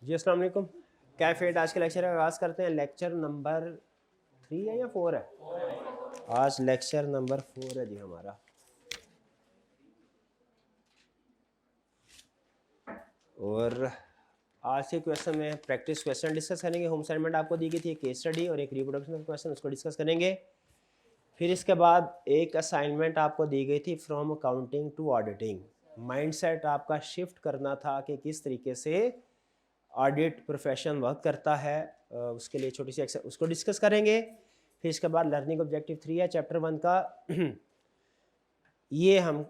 जी अस्सलाम वालेकुम। कैफेट आज के लेक्चर का आगाज़ करते हैं। लेक्चर नंबर 3 है या 4 है? आज लेक्चर नंबर 4 है जी हमारा। और आज के क्वेश्चन में प्रैक्टिस क्वेश्चन डिस्कस करेंगे। होम असाइनमेंट आपको दी गई थी, एक केस स्टडी और एक रिप्रोडक्शन क्वेश्चन, उसको डिस्कस करेंगे। फिर इसके बाद एक असाइनमेंट आपको दी गई थी from accounting to auditing. Mindset आपका शिफ्ट करना था कि किस तरीके से ऑडिट प्रोफेशन वर्क करता है। उसके लिए छोटी सी उसको डिस्कस करेंगे। फिर इसके बाद लर्निंग ऑब्जेक्टिव 3 है चैप्टर 1 का ये हम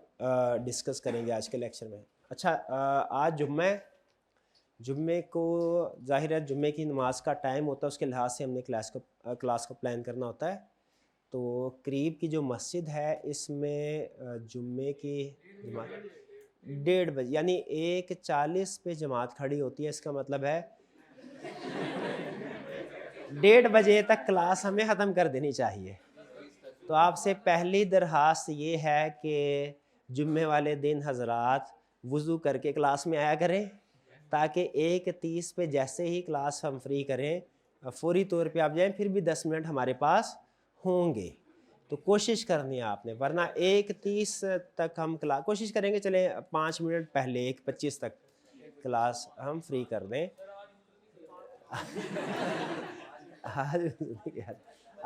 डिस्कस करेंगे आज के लेक्चर में। अच्छा, आज जुम्मे को जाहिर है जुम्मे की नमाज का टाइम होता है, उसके लिहाज से हमने क्लास को प्लान करना होता है। तो करीब की जो मस्जिद है इसमें जुम्मे की जमात 1:30 बजे यानी 1:40 पे जमात खड़ी होती है। इसका मतलब है 1:30 बजे तक क्लास हमें ख़त्म कर देनी चाहिए। तो आपसे पहली दरख्वास्त ये है कि जुम्मे वाले दिन हजरात वज़ू करके क्लास में आया करें, ताकि 1:30 पे जैसे ही क्लास हम फ्री करें फौरी तौर पे आप जाएं। फिर भी 10 मिनट हमारे पास होंगे, तो कोशिश करनी है आपने, वरना 1:30 तक हम क्लास कोशिश करेंगे। चले 5 मिनट पहले 1:25 तक क्लास हम फ्री कर दें।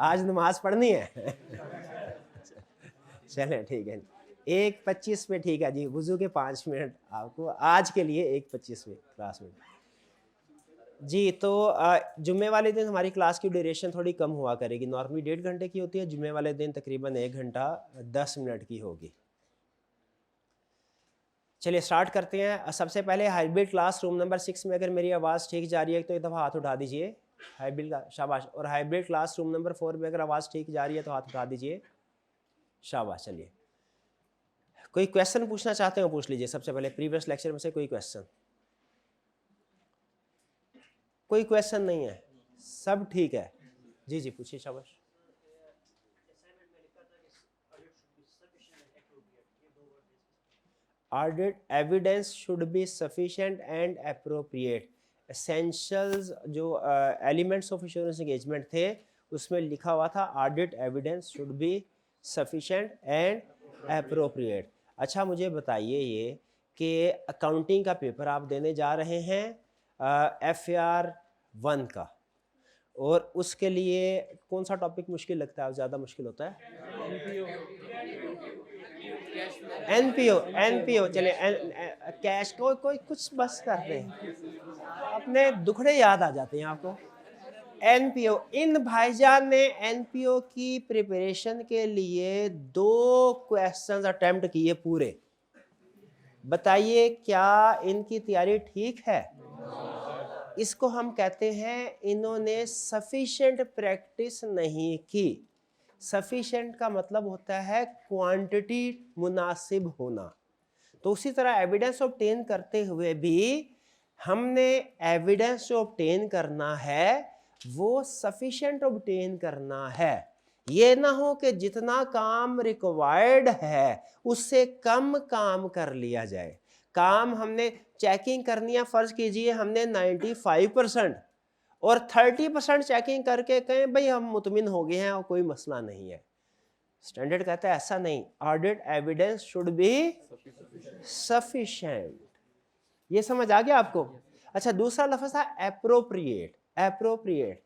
आज नमाज पढ़नी है। चलें ठीक है, 1:25 में ठीक है जी। वुजू के 5 मिनट आपको आज के लिए 1:25 में क्लास में जी। तो जुम्मे वाले दिन हमारी क्लास की ड्यूरेशन थोड़ी कम हुआ करेगी। नॉर्मली 1.5 घंटे की होती है, जुम्मे वाले दिन तकरीबन 1 घंटा 10 मिनट की होगी। चलिए स्टार्ट करते हैं। सबसे पहले हाइब्रिड क्लास रूम नंबर 6 में अगर मेरी आवाज़ ठीक जा रही है तो एक दफ़ा हाथ उठा दीजिए। हाइब्रिड का शाबाश। और हाइब्रिड क्लास रूम नंबर 4 में अगर आवाज़ ठीक जा रही है तो हाथ उठा दीजिए। शाबाश। चलिए, कोई क्वेश्चन पूछना चाहते हो पूछ लीजिए। सबसे पहले प्रीवियस लेक्चर में से कोई क्वेश्चन? कोई क्वेश्चन नहीं है, सब ठीक है। जी जी पूछिए। शाबाश। Audit evidence should be sufficient and appropriate. Essentials जो एलिमेंट्स ऑफ इंश्योरेंस एंगेजमेंट थे उसमें लिखा हुआ था audit evidence should be sufficient and appropriate. अच्छा, मुझे बताइए ये कि अकाउंटिंग का पेपर आप देने जा रहे हैं FAR 1 का, और उसके लिए कौन सा टॉपिक मुश्किल लगता है, ज़्यादा मुश्किल होता है? NPO चले। कैश कोई कुछ बस कर रहे हैं, अपने दुखड़े याद आ जाते हैं आपको। NPO, इन भाईजान ने NPO की प्रिपरेशन के लिए 2 क्वेश्चंस अटेम्प्ट किए पूरे। बताइए क्या इनकी तैयारी ठीक है? इसको हम कहते हैं इन्होंने सफिशिएंट प्रैक्टिस नहीं की। सफिशिएंट का मतलब होता है क्वांटिटी, मुनासिब होना। तो उसी तरह एविडेंस ऑब्टेन करते हुए भी हमने एविडेंस जो ऑब्टेन करना है वो सफिशिएंट ऑब्टेन करना है। ये ना हो कि जितना काम रिक्वायर्ड है उससे कम काम कर लिया जाए। काम हमने चेकिंग करनी है, फर्ज कीजिए हमने 95% और 30% चेकिंग करके कहें भाई हम मुतमिन हो गए हैं और कोई मसला नहीं है। स्टैंडर्ड कहता है ऐसा नहीं, audit evidence should be sufficient. ये समझ आ गया आपको? अच्छा, दूसरा लफ्ज था एप्रोप्रिएट। एप्रोप्रिएट,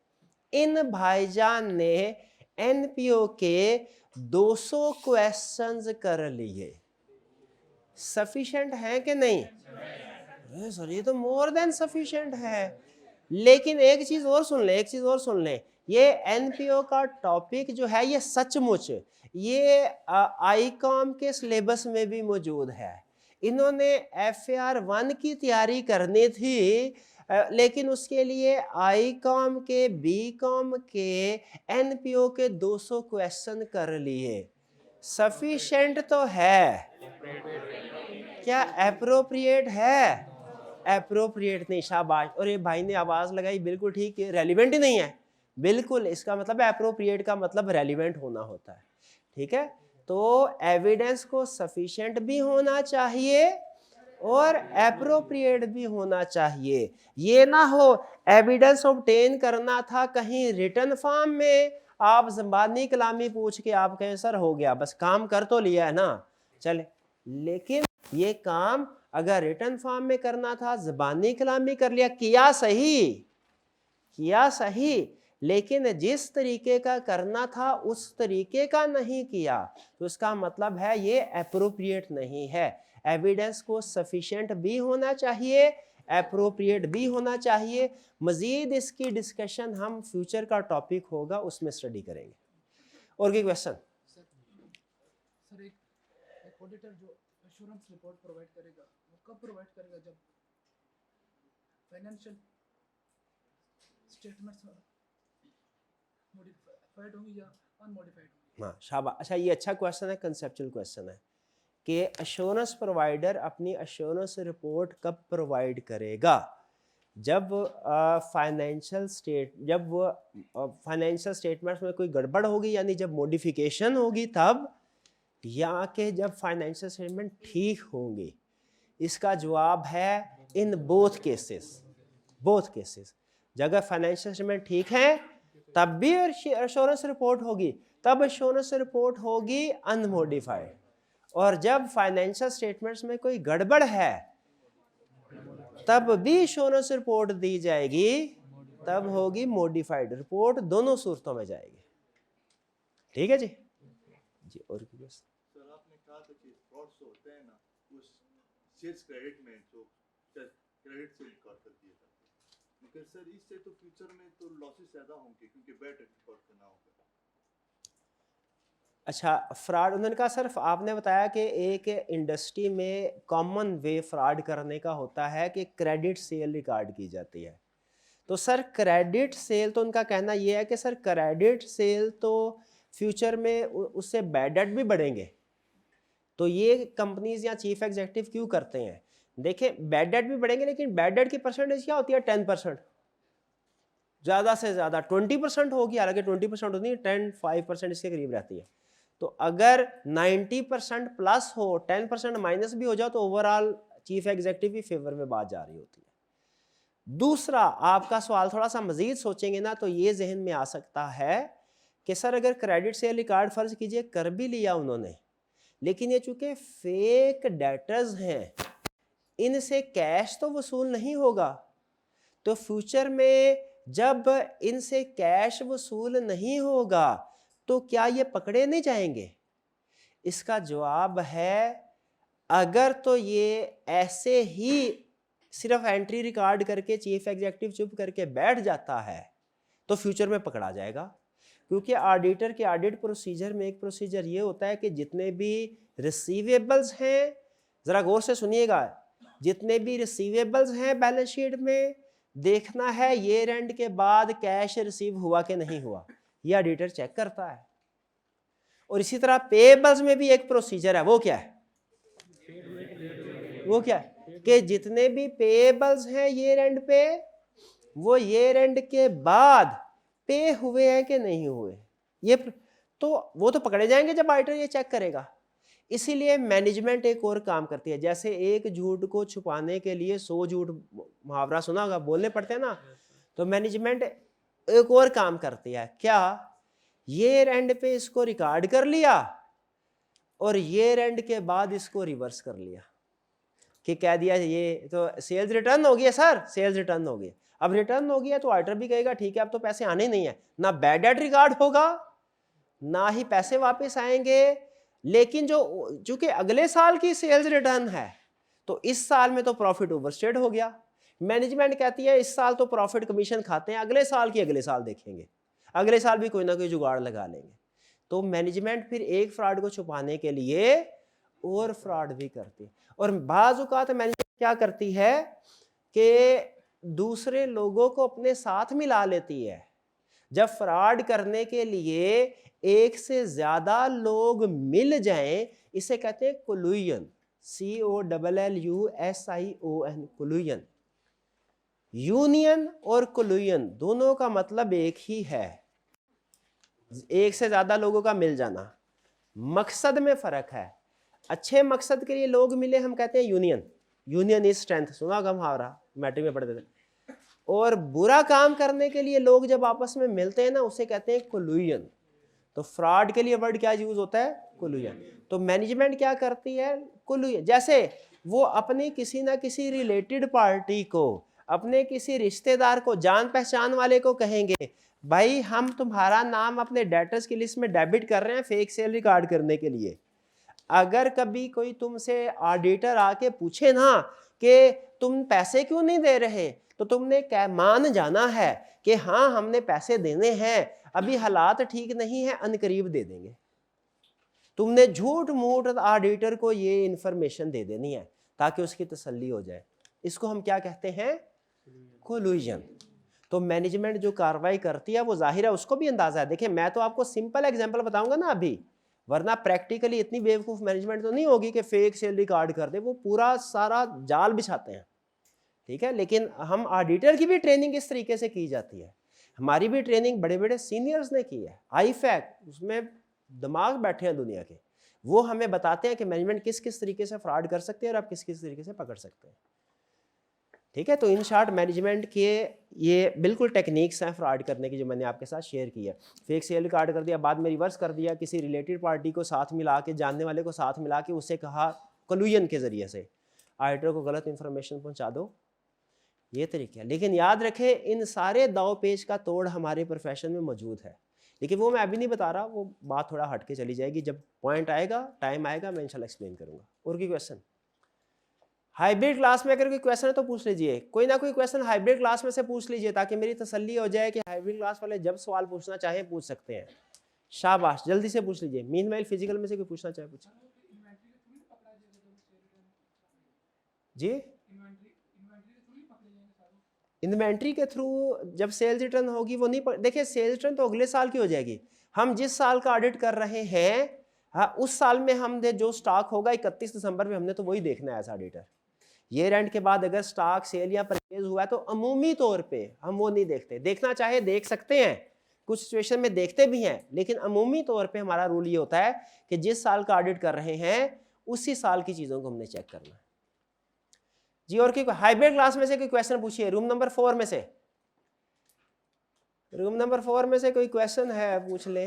इन भाईजान ने NPO के 200 क्वेश्चंस कर लिए। सफिशिएंट है कि नहीं? सर ये तो मोर देन सफिशिएंट है। लेकिन एक चीज और सुन लें, ये NPO का टॉपिक जो है ये सचमुच ये आईकॉम के सिलेबस में भी मौजूद है। इन्होंने FAR 1 की तैयारी करनी थी, लेकिन उसके लिए आईकॉम के, BCom के, NPO के 200 क्वेश्चन कर लिए। सफिशिएंट तो है, क्या एप्रोप्रिएट है? एप्रोप्रिएट नहीं। शाबाश। और ये भाई ने आवाज लगाई बिल्कुल ठीक, रेलिवेंट ही नहीं है। बिल्कुल, इसका मतलब एप्रोप्रिएट का मतलब रेलिवेंट होना होता है। ठीक है, तो एविडेंस को सफिशिएंट भी होना चाहिए और एप्रोप्रिएट भी होना चाहिए। ये ना हो एविडेंस ऑब्टेन करना था कहीं रिटर्न फॉर्म में, आप ज़बानी कलामी पूछ के आप कहें सर हो गया, बस काम कर तो लिया है ना, चले। लेकिन ये काम अगर रिटर्न फॉर्म में करना था, ज़बानी कलामी कर लिया, किया सही, लेकिन जिस तरीके का करना था उस तरीके का नहीं किया, तो इसका मतलब है ये एप्रोप्रिएट नहीं है। एविडेंस को सफिशिएंट भी होना चाहिए, एप्रोप्रिएट भी होना चाहिए। मजीद इसकी डिस्कशन हम फ्यूचर का टॉपिक होगा उसमें स्टडी करेंगे। और कोई क्वेश्चन? सर एक ऑडिटर जो एश्योरेंस रिपोर्ट प्रोवाइड करेगा वो कब प्रोवाइड करेगा, जब फाइनेंशियल स्टेटमेंट्स मॉडिफाइड होंगी या अनमॉडिफाइड होंगी? हाँ शाबाश, अच्छा ये अच्छा क्वेश्चन है, कंसेप्चुअल क्वेश्चन है कि एश्योरेंस प्रोवाइडर अपनी एश्योरेंस रिपोर्ट कब प्रोवाइड करेगा? जब फाइनेंशियल स्टेटमेंट्स में कोई गड़बड़ होगी, यानी जब मॉडिफिकेशन होगी तब, या कि जब फाइनेंशियल स्टेटमेंट ठीक होंगे। इसका जवाब है इन बोथ केसेस। जब फाइनेंशियल स्टेटमेंट ठीक है तब भी एश्योरेंस रिपोर्ट होगी, तब एश्योरेंस रिपोर्ट होगी अनमोडिफाइड। और जब फाइनेंशियल स्टेटमेंट्स में कोई गड़बड़ है तब भी एश्योरेंस रिपोर्ट दी जाएगी, तब होगी मॉडिफाइड रिपोर्ट, दोनों सूरतों में जाएगी। ठीक है जी। और सर आपने कहा था कि फ्रॉड्स होते हैं ना, उस सेल्स क्रेडिट में जो क्रेडिट से रिकॉर्ड कर दिए जाते हैं, मगर सर इससे तो फ्यूचर में तो लॉसेस ज्यादा होंगे क्योंकि बैड रिकॉर्ड करना होगा। अच्छा फ्रॉड, उन्होंने कहा सर आपने बताया कि एक इंडस्ट्री में कॉमन वे फ्रॉड करने का होता है कि क्रेडिट सेल रिकॉर्ड की जाती है। तो सर क्रेडिट सेल, तो उनका कहना यह है कि सर क्रेडिट सेल तो फ्यूचर में उससे बैड डेट भी बढ़ेंगे। तो ये कंपनीज या चीफ एग्जीक्यूटिव क्यों करते हैं? देखें बैड डेट भी बढ़ेंगे, लेकिन बैड डेट की परसेंटेज क्या होती है? 10%, ज़्यादा से ज़्यादा 20% होगी, हालांकि 20% होती है, 10-5% इसके करीब रहती है। तो अगर 90% प्लस हो, 10% माइनस भी हो जाए, तो ओवरऑल चीफ एग्जीक्यूटिव की फेवर में बात जा रही होती है। दूसरा, आपका सवाल थोड़ा सा मजीद सोचेंगे ना तो ये जहन में आ सकता है कि सर अगर क्रेडिट सेल रिकॉर्ड फर्ज कीजिए कर भी लिया उन्होंने, लेकिन ये चूंकि फेक डेटर्स हैं, इनसे कैश तो वसूल नहीं होगा, तो फ्यूचर में जब इनसे कैश वसूल नहीं होगा तो क्या ये पकड़े नहीं जाएंगे? इसका जवाब है अगर तो ये ऐसे ही सिर्फ एंट्री रिकॉर्ड करके चीफ एग्जीक्यूटिव चुप करके बैठ जाता है तो फ्यूचर में पकड़ा जाएगा। क्योंकि ऑडिटर के ऑडिट प्रोसीजर में एक प्रोसीजर ये होता है कि जितने भी रिसीवेबल्स हैं, ज़रा गौर से सुनिएगा, जितने भी रिसीवेबल्स हैं बैलेंस शीट में, देखना है ईयर एंड के बाद कैश रिसीव हुआ कि नहीं हुआ, ये ऑडिटर चेक करता है। और इसी तरह पेएबल्स में भी एक प्रोसीजर है, वो क्या है कि जितने भी पेएबल्स हैं ईयर एंड पे, वो ईयर एंड के बाद पे हुए हैं कि नहीं हुए, ये तो वो तो पकड़े जाएंगे जब ऑडिटर ये चेक करेगा। इसीलिए मैनेजमेंट एक और काम करती है, जैसे एक झूठ को छुपाने के लिए 100 झूठ, मुहावरा सुना होगा, बोलने पड़ते हैं ना, तो मैनेजमेंट एक और काम करती है, क्या? ईयर एंड पे इसको रिकॉर्ड कर लिया और ईयर एंड के बाद इसको रिवर्स कर लिया कि कह दिया ये तो सेल्स रिटर्न हो गया सर, सेल्स रिटर्न हो गया। अब रिटर्न हो गया तो ऑडिटर भी कहेगा ठीक है अब तो पैसे आने नहीं है, ना बैड डेट रिकॉर्ड होगा ना ही पैसे वापस आएंगे। लेकिन जो चूंकि अगले साल की सेल्स रिटर्न है तो इस साल में तो प्रॉफिट ओवरस्टेट हो गया, मैनेजमेंट कहती है इस साल तो प्रॉफिट कमीशन खाते हैं, अगले साल की अगले साल देखेंगे, अगले साल भी कोई ना कोई जुगाड़ लगा लेंगे। तो मैनेजमेंट फिर एक फ्रॉड को छुपाने के लिए और फ्रॉड भी करती है। और बाज़ औक़ात मैनेजमेंट क्या करती है कि दूसरे लोगों को अपने साथ मिला लेती है। जब फ्रॉड करने के लिए एक से ज्यादा लोग मिल जाएं, इसे कहते हैं कोलुजन, COLLUSION, कोलुजन। यूनियन और कोलुजन दोनों का मतलब एक ही है, एक से ज्यादा लोगों का मिल जाना, मकसद में फर्क है। अच्छे मकसद के लिए लोग मिले हम कहते हैं यूनियन, यूनियन इज स्ट्रेंथ, सुना होगा मुहावरा, मैट्रिक में पढ़ते थे। और बुरा काम करने के लिए लोग जब आपस में मिलते हैं ना, उसे कहते हैं कोलूजन। तो फ्रॉड के लिए वर्ड क्या यूज होता है? कोलूजन। तो मैनेजमेंट क्या करती है? कोलूजन। जैसे वो अपनी किसी ना किसी रिलेटेड पार्टी को, अपने किसी रिश्तेदार को, जान पहचान वाले को कहेंगे भाई हम तुम्हारा नाम अपने डेटर्स की लिस्ट में डेबिट कर रहे हैं फेक सेल रिकॉर्ड करने के लिए। अगर कभी कोई तुमसे ऑडिटर आके पूछे ना कि तुम पैसे क्यों नहीं दे रहे, तो तुमने क्या मान जाना है कि हाँ हमने पैसे देने हैं, अभी हालात ठीक नहीं है, अनकरीब दे देंगे। तुमने झूठ मूठ ऑडिटर को ये इंफॉर्मेशन दे देनी है ताकि उसकी तसल्ली हो जाए। इसको हम क्या कहते हैं? कोलूजन। तो मैनेजमेंट जो कार्रवाई करती है वो जाहिर है उसको भी अंदाजा है। देखिए मैं तो आपको सिंपल एग्जांपल बताऊंगा ना अभी, वरना प्रैक्टिकली इतनी बेवकूफ मैनेजमेंट तो नहीं होगी कि फेक सेल रिकॉर्ड कर दे, वो पूरा सारा जाल बिछाते हैं, ठीक है। लेकिन हम ऑडिटर की भी ट्रेनिंग इस तरीके से की जाती है, हमारी भी ट्रेनिंग बड़े बड़े सीनियर्स ने की है, आईफैक्ट उसमें दिमाग बैठे हैं दुनिया के, वो हमें बताते हैं कि मैनेजमेंट किस किस तरीके से फ्रॉड कर सकते हैं और आप किस किस तरीके से पकड़ सकते हैं, ठीक है। तो इन शॉर्ट मैनेजमेंट के ये बिल्कुल टेक्निक्स हैं फ्रॉड करने की जो मैंने आपके साथ शेयर की है। फेक सेल रिकॉर्ड कर दिया, बाद में रिवर्स कर दिया, किसी रिलेटेड पार्टी को साथ मिला के, जानने वाले को साथ मिला के उससे कहा कोलूजन के ज़रिए से ऑडिटर को गलत इन्फॉर्मेशन पहुंचा दो, ये तरीका है। लेकिन याद रखें इन सारे दाव पेच का तोड़ हमारे प्रोफेशन में मौजूद है, लेकिन वो मैं अभी नहीं बता रहा, वो बात थोड़ा हट के चली जाएगी, जब पॉइंट आएगा, टाइम आएगा, मैं इंशाल्लाह एक्सप्लेन करूंगा। और कोई क्वेश्चन? हाइब्रिड क्लास में अगर कोई क्वेश्चन है तो पूछ लीजिए, कोई ना कोई क्वेश्चन हाइब्रिड क्लास में से पूछ लीजिए ताकि मेरी तसल्ली हो जाए कि हाइब्रिड क्लास वाले जब सवाल पूछना चाहें पूछ सकते हैं। शाबाश, जल्दी से पूछ लीजिए। मीनवाइल फिजिकल में से कोई पूछना चाहे पूछिए जी। इन्वेंट्री के थ्रू जब सेल्स रिटर्न होगी वो नहीं देखिए सेल्स रिटर्न तो अगले साल की हो जाएगी। हम जिस साल का ऑडिट कर रहे हैं, हाँ, उस साल में हमने जो स्टॉक होगा 31 दिसंबर में हमने तो वही देखना है एज ऑडिटर। ईयर एंड के बाद अगर स्टॉक सेल या परचेज हुआ है तो अमूमी तौर पे हम वो नहीं देखते, देखना चाहे देख सकते हैं, कुछ सिचुएशन में देखते भी हैं, लेकिन अमूमी तौर पे हमारा रूल ये होता है कि जिस साल का ऑडिट कर रहे हैं उसी साल की चीज़ों को हमने चेक करना है जी। और हाइब्रिड क्लास में से कोई क्वेश्चन पूछिए, रूम नंबर 4 में से, रूम नंबर 4 में से कोई क्वेश्चन है पूछ ले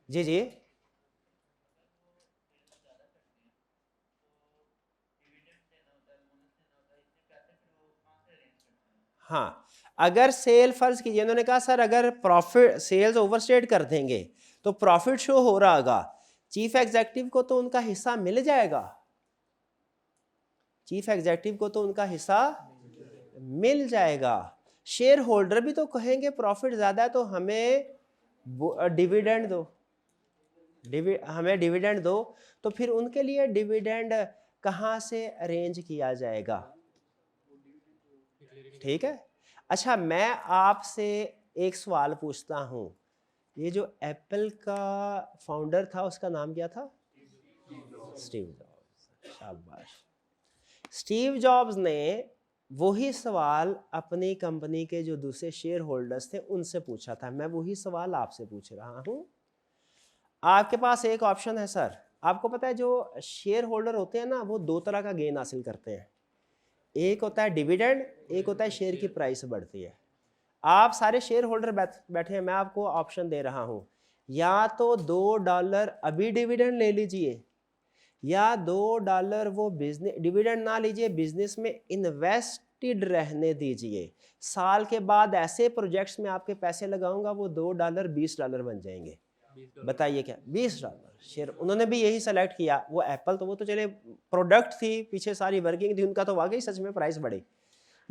जी। जी हाँ, अगर सेल फर्ज कीजिए, उन्होंने कहा सर अगर प्रॉफिट सेल्स ओवरस्टेट कर देंगे तो प्रॉफिट शो हो रहा होगा, चीफ एग्जीक्यूटिव को तो उनका हिस्सा मिल जाएगा, चीफ एग्जीक्यूटिव को तो उनका हिस्सा मिल जाएगा। शेयर होल्डर भी तो कहेंगे प्रॉफिट ज्यादा है तो हमें डिविडेंड दो, हमें डिविडेंड दो, तो फिर उनके लिए डिविडेंड कहाँ से अरेंज किया जाएगा, ठीक है। अच्छा मैं आपसे एक सवाल पूछता हूं, ये जो एप्पल का फाउंडर था उसका नाम क्या था? Steve jobs. शाबाश। स्टीव जॉब्स ने वही सवाल अपनी कंपनी के जो दूसरे शेयर होल्डर्स थे उनसे पूछा था, मैं वही सवाल आपसे पूछ रहा हूं। आपके पास एक ऑप्शन है सर, आपको पता है जो शेयर होल्डर होते हैं ना वो दो तरह का गेन हासिल करते हैं, एक होता है डिविडेंड, एक होता है शेयर की प्राइस बढ़ती है। आप सारे शेयर होल्डर बैठे हैं, मैं आपको ऑप्शन दे रहा हूं, या तो $2 अभी डिविडेंड ले लीजिए, या $2 वो बिजनेस डिविडेंड ना लीजिए, बिजनेस में इन्वेस्टेड रहने दीजिए, साल के बाद ऐसे प्रोजेक्ट्स में आपके पैसे लगाऊंगा वो $2 $20 बन जाएंगे। बताइए क्या? $20 शेयर। उन्होंने भी यही सेलेक्ट किया, वो एप्पल तो वो तो चले प्रोडक्ट थी, पीछे सारी वर्किंग थी, उनका तो वाकई सच में प्राइस बढ़े।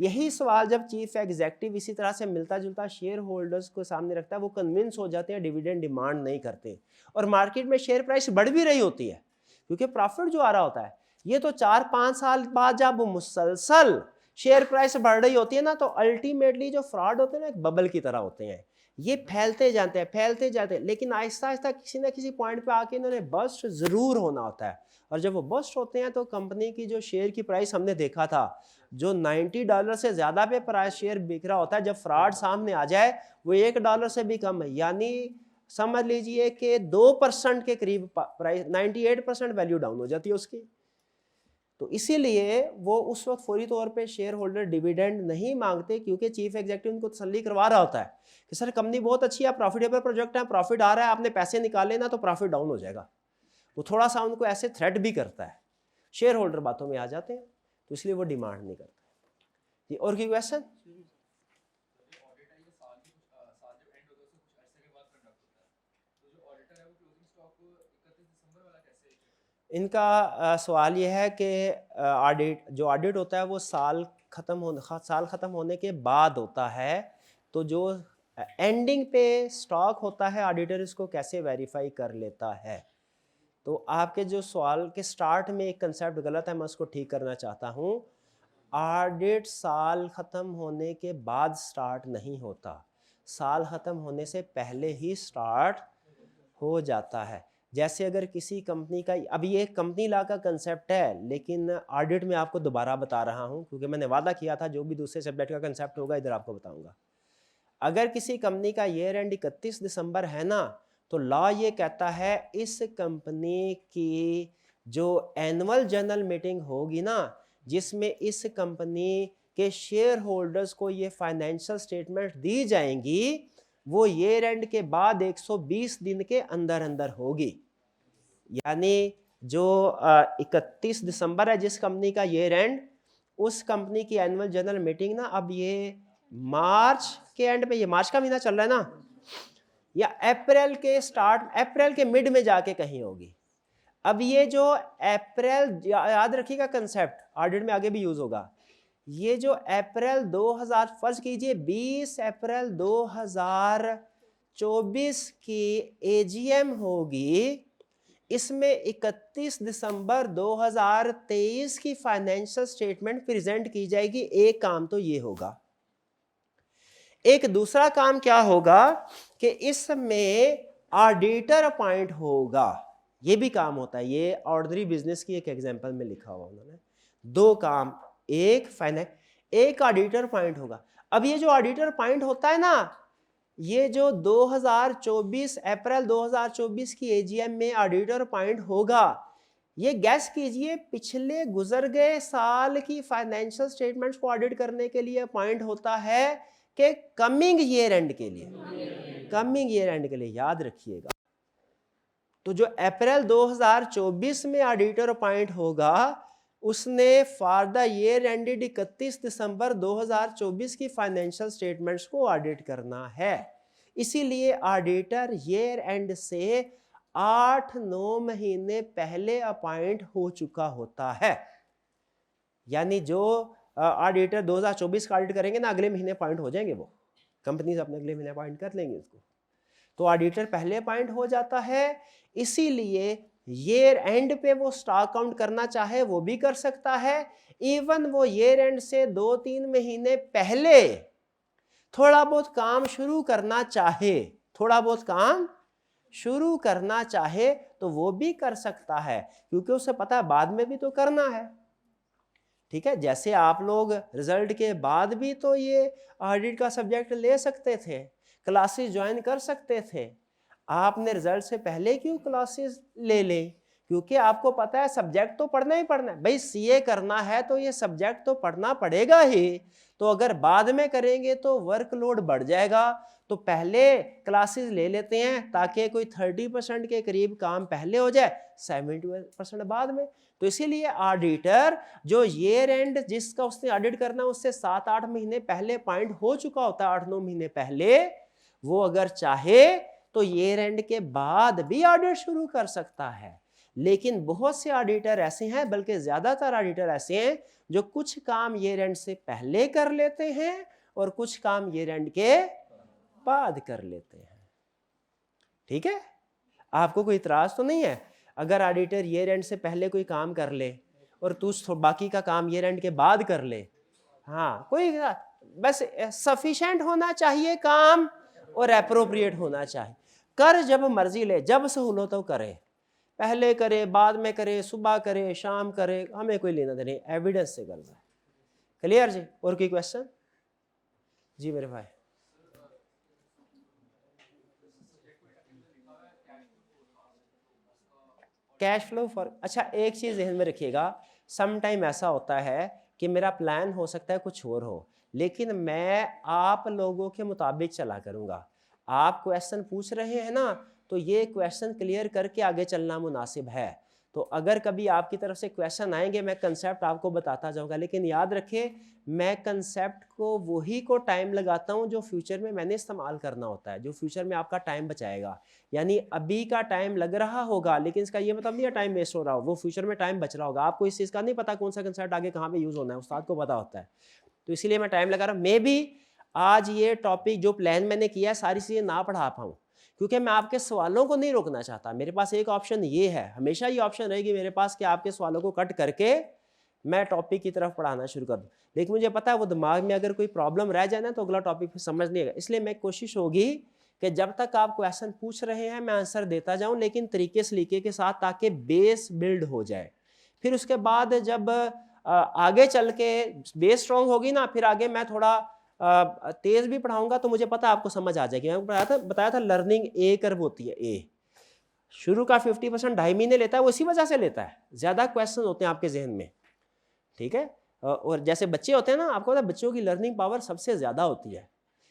यही सवाल जब चीफ एग्जीक्यूटिव इसी तरह से मिलता जुलता शेयर होल्डर्स को सामने रखता है, वो कन्विंस हो जाते हैं, डिविडेंड डिमांड नहीं करते, और मार्केट में शेयर प्राइस बढ़ भी रही होती है क्योंकि प्रॉफिट जो आ रहा होता है। ये तो 4-5 साल बाद जब मुसलसल शेयर प्राइस बढ़ रही होती है ना, तो अल्टीमेटली जो फ्रॉड होते हैं ना एक बबल की तरह होते हैं, ये फैलते जाते हैं फैलते जाते हैं, लेकिन आहिस्ता आहिस्ता किसी ना किसी पॉइंट पे आके इन्होंने बस्ट जरूर होना होता है, और जब वो बस्ट होते हैं तो कंपनी की जो शेयर की प्राइस हमने देखा था जो $90 से ज्यादा पे प्राइस शेयर बिक रहा होता है, जब फ्रॉड सामने आ जाए वो $1 से भी कम है, यानी समझ लीजिए कि 2% के करीब प्राइस, 98% वैल्यू डाउन हो जाती है उसकी। तो इसीलिए वो उस वक्त फौरी तौर पे शेयर होल्डर डिविडेंड नहीं मांगते, क्योंकि चीफ एग्जीक्यूटिव उनको तसल्ली करवा रहा होता है कि सर कंपनी बहुत अच्छी है, प्रॉफिटेबल प्रोजेक्ट है, प्रॉफिट आ रहा है, आपने पैसे निकाले ना तो प्रॉफिट डाउन हो जाएगा। वो थोड़ा सा उनको ऐसे थ्रेट भी करता है, शेयर होल्डर बातों में आ जाते हैं, तो इसलिए वो डिमांड नहीं करते। जी और कोई क्वेश्चन? इनका सवाल ये है कि जो ऑडिट होता है वो साल ख़त्म होने के बाद होता है, तो जो एंडिंग पे स्टॉक होता है ऑडिटर इसको कैसे वेरीफाई कर लेता है? तो आपके जो सवाल के स्टार्ट में एक कंसेप्ट गलत है, मैं उसको ठीक करना चाहता हूँ। ऑडिट साल ख़त्म होने के बाद स्टार्ट नहीं होता, साल ख़त्म होने से पहले ही स्टार्ट हो जाता है। जैसे अगर किसी कंपनी का, अब ये कंपनी लॉ का कंसेप्ट है, लेकिन ऑडिट में आपको दोबारा बता रहा हूँ क्योंकि मैंने वादा किया था जो भी दूसरे सब्जेक्ट का कंसेप्ट होगा इधर आपको बताऊंगा। अगर किसी कंपनी का ईयर एंड 31 दिसंबर है ना, तो लॉ ये कहता है इस कंपनी की जो एनुअल जनरल मीटिंग होगी ना, जिसमें इस कंपनी के शेयर होल्डर्स को ये फाइनेंशियल स्टेटमेंट दी जाएंगी, वो ईयर एंड के बाद 120 दिन के अंदर अंदर होगी। यानी जो 31 दिसंबर है जिस कंपनी का ईयर एंड, उस कंपनी की एनुअल जनरल मीटिंग ना, अब ये मार्च के एंड पे, ये मार्च का महीना चल रहा है ना, या अप्रैल के स्टार्ट, अप्रैल के मिड में जाके कहीं होगी। अब ये जो अप्रैल, याद रखिएगा कंसेप्ट ऑडिट में आगे भी यूज होगा, ये जो अप्रैल 2000, फर्ज कीजिए 20 अप्रैल 2024 की एजीएम होगी, इसमें 31 दिसंबर 2023 की फाइनेंशियल स्टेटमेंट प्रेजेंट की जाएगी। एक काम तो ये होगा। एक दूसरा काम क्या होगा कि इसमें ऑडिटर अपॉइंट होगा, ये भी काम होता है। ये ऑर्डिनरी बिजनेस की एक एग्जांपल में लिखा हुआ उन्होंने। दो काम, एक ऑडिटर अपॉइंट होगा। अब ये जो ऑडिटर अपॉइंट होता है ना, ये जो 2024 अप्रैल 2024 की एजीएम में ऑडिटर अपॉइंट होगा, ये गैस कीजिए पिछले गुजर गए साल की फाइनेंशियल स्टेटमेंट्स को ऑडिट करने के लिए अपॉइंट होता है कि कमिंग ईयर एंड के लिए, कमिंग ईयर एंड के लिए, याद रखिएगा। तो जो अप्रैल 2024 में ऑडिटर अपॉइंट होगा, उसने फॉर द ईयर एंडेड 31 दिसंबर 2024 की फाइनेंशियल स्टेटमेंट्स को ऑडिट करना है। इसीलिए ऑडिटर ईयर एंड से 8-9 महीने पहले अपॉइंट हो चुका होता है। यानी जो ऑडिटर 2024 का ऑडिट करेंगे ना, अगले महीने अपॉइंट हो जाएंगे, वो कंपनीज अपने अगले महीने अपॉइंट कर लेंगे उसको, तो ऑडिटर पहले अपॉइंट हो जाता है। इसीलिए ईयर एंड पे वो स्टॉक काउंट करना चाहे वो भी कर सकता है। इवन वो ईयर एंड से 2-3 महीने पहले थोड़ा बहुत काम शुरू करना चाहे, थोड़ा बहुत काम शुरू करना चाहे तो वो भी कर सकता है, क्योंकि उसे पता है बाद में भी तो करना है। ठीक है, जैसे आप लोग रिजल्ट के बाद भी तो ये ऑडिट का सब्जेक्ट ले सकते थे, क्लासेस ज्वाइन कर सकते थे। आपने रिजल्ट से पहले क्यों क्लासेस ले लें? क्योंकि आपको पता है सब्जेक्ट तो पढ़ना ही पढ़ना है भाई, सीए करना है तो ये सब्जेक्ट तो पढ़ना पड़ेगा ही। तो अगर बाद में करेंगे तो वर्कलोड बढ़ जाएगा, तो पहले क्लासेस ले लेते हैं ताकि कोई 30% के करीब काम पहले हो जाए, 70% बाद में। तो इसीलिए ऑडिटर जो ईयर एंड जिसका उसने ऑडिट करना है उससे 7-8 महीने पहले अपॉइंट हो चुका होता है, 8-9 महीने पहले, वो अगर चाहे तो ईयर एंड के बाद भी ऑडिट शुरू कर सकता है। लेकिन बहुत से ऑडिटर ऐसे हैं, बल्कि ज्यादातर ऑडिटर ऐसे हैं जो कुछ काम ईयर एंड से पहले कर लेते हैं और कुछ काम ईयर एंड के बाद कर लेते हैं। ठीक है, आपको कोई इतराज तो नहीं है अगर ऑडिटर ईयर एंड से पहले कोई काम कर ले और तू बाकी का काम ईयर एंड के बाद कर ले? हाँ, कोई, बस सफिशिएंट होना चाहिए काम और एप्रोप्रिएट होना चाहिए। कर जब मर्जी ले, जब सहूलत हो करे, पहले करे बाद में करे, सुबह करे शाम करे, हमें कोई लेना देना, एविडेंस से करना है। क्लियर जी? और कोई क्वेश्चन? जी मेरे भाई। कैश फ्लो फॉर, अच्छा एक चीज ध्यान में रखिएगा, सम टाइम ऐसा होता है कि मेरा प्लान हो सकता है कुछ और हो, लेकिन मैं आप लोगों के मुताबिक चला करूँगा। आप क्वेश्चन पूछ रहे हैं ना, तो ये क्वेश्चन क्लियर करके आगे चलना मुनासिब है। तो अगर कभी आपकी तरफ से क्वेश्चन आएंगे, मैं कंसेप्ट आपको बताता जाऊंगा, लेकिन याद रखें मैं कंसेप्ट को वही को टाइम लगाता हूं जो फ्यूचर में मैंने इस्तेमाल करना होता है, जो फ्यूचर में आपका टाइम बचाएगा। यानी अभी का टाइम लग रहा होगा, लेकिन इसका ये मतलब नहीं है टाइम वेस्ट हो रहा हो, वो फ्यूचर में टाइम बच रहा होगा। आपको इस चीज़ का नहीं पता कौन सा कंसेप्ट आगे कहाँ पे यूज़ होना है, उस्ताद को पता होता है। तो इसीलिए मैं टाइम लगा रहा हूँ। मे भी आज ये टॉपिक जो प्लान मैंने किया है सारी चीज़ें ना पढ़ा पाऊँ, क्योंकि मैं आपके सवालों को नहीं रोकना चाहता। मेरे पास एक ऑप्शन ये है, हमेशा ये ऑप्शन रहेगी मेरे पास कि आपके सवालों को कट करके मैं टॉपिक की तरफ पढ़ाना शुरू कर दूँ। लेकिन मुझे पता है वो दिमाग में अगर कोई प्रॉब्लम रह जाए ना तो अगला टॉपिक फिर समझ नहीं आएगा। इसलिए मैं कोशिश होगी कि जब तक आप क्वेश्चन पूछ रहे हैं मैं आंसर देता जाऊं, लेकिन तरीके सलीके के साथ, ताकि बेस बिल्ड हो जाए। फिर उसके बाद जब आगे चल के बेस स्ट्रॉन्ग होगी ना, फिर आगे मैं थोड़ा तेज भी पढ़ाऊंगा तो मुझे पता आपको समझ आ जाएगी। मैं बताया था लर्निंग ए कर्व होती है। ए शुरू का 50% 2.5 महीने लेता है, वो इसी वजह से लेता है, ज़्यादा क्वेश्चन होते हैं आपके जहन में, ठीक है। और जैसे बच्चे होते हैं ना, आपको पता है बच्चों की लर्निंग पावर सबसे ज़्यादा होती है।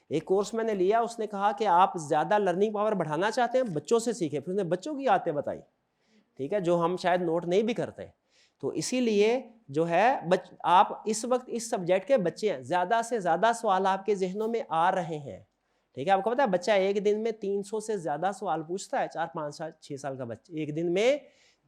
एक कोर्स मैंने लिया, उसने कहा कि आप ज़्यादा लर्निंग पावर बढ़ाना चाहते हैं, बच्चों से सीखें। फिर उसने बच्चों की आदतें बताई, ठीक है, जो हम शायद नोट नहीं भी करते। तो इसीलिए जो है आप इस वक्त इस सब्जेक्ट के बच्चे हैं, ज़्यादा से ज़्यादा सवाल आपके जहनों में आ रहे हैं, ठीक है। आपको पता है बच्चा एक दिन में 300 से ज़्यादा सवाल पूछता है। 4 5 साल 6 साल का बच्चा एक दिन में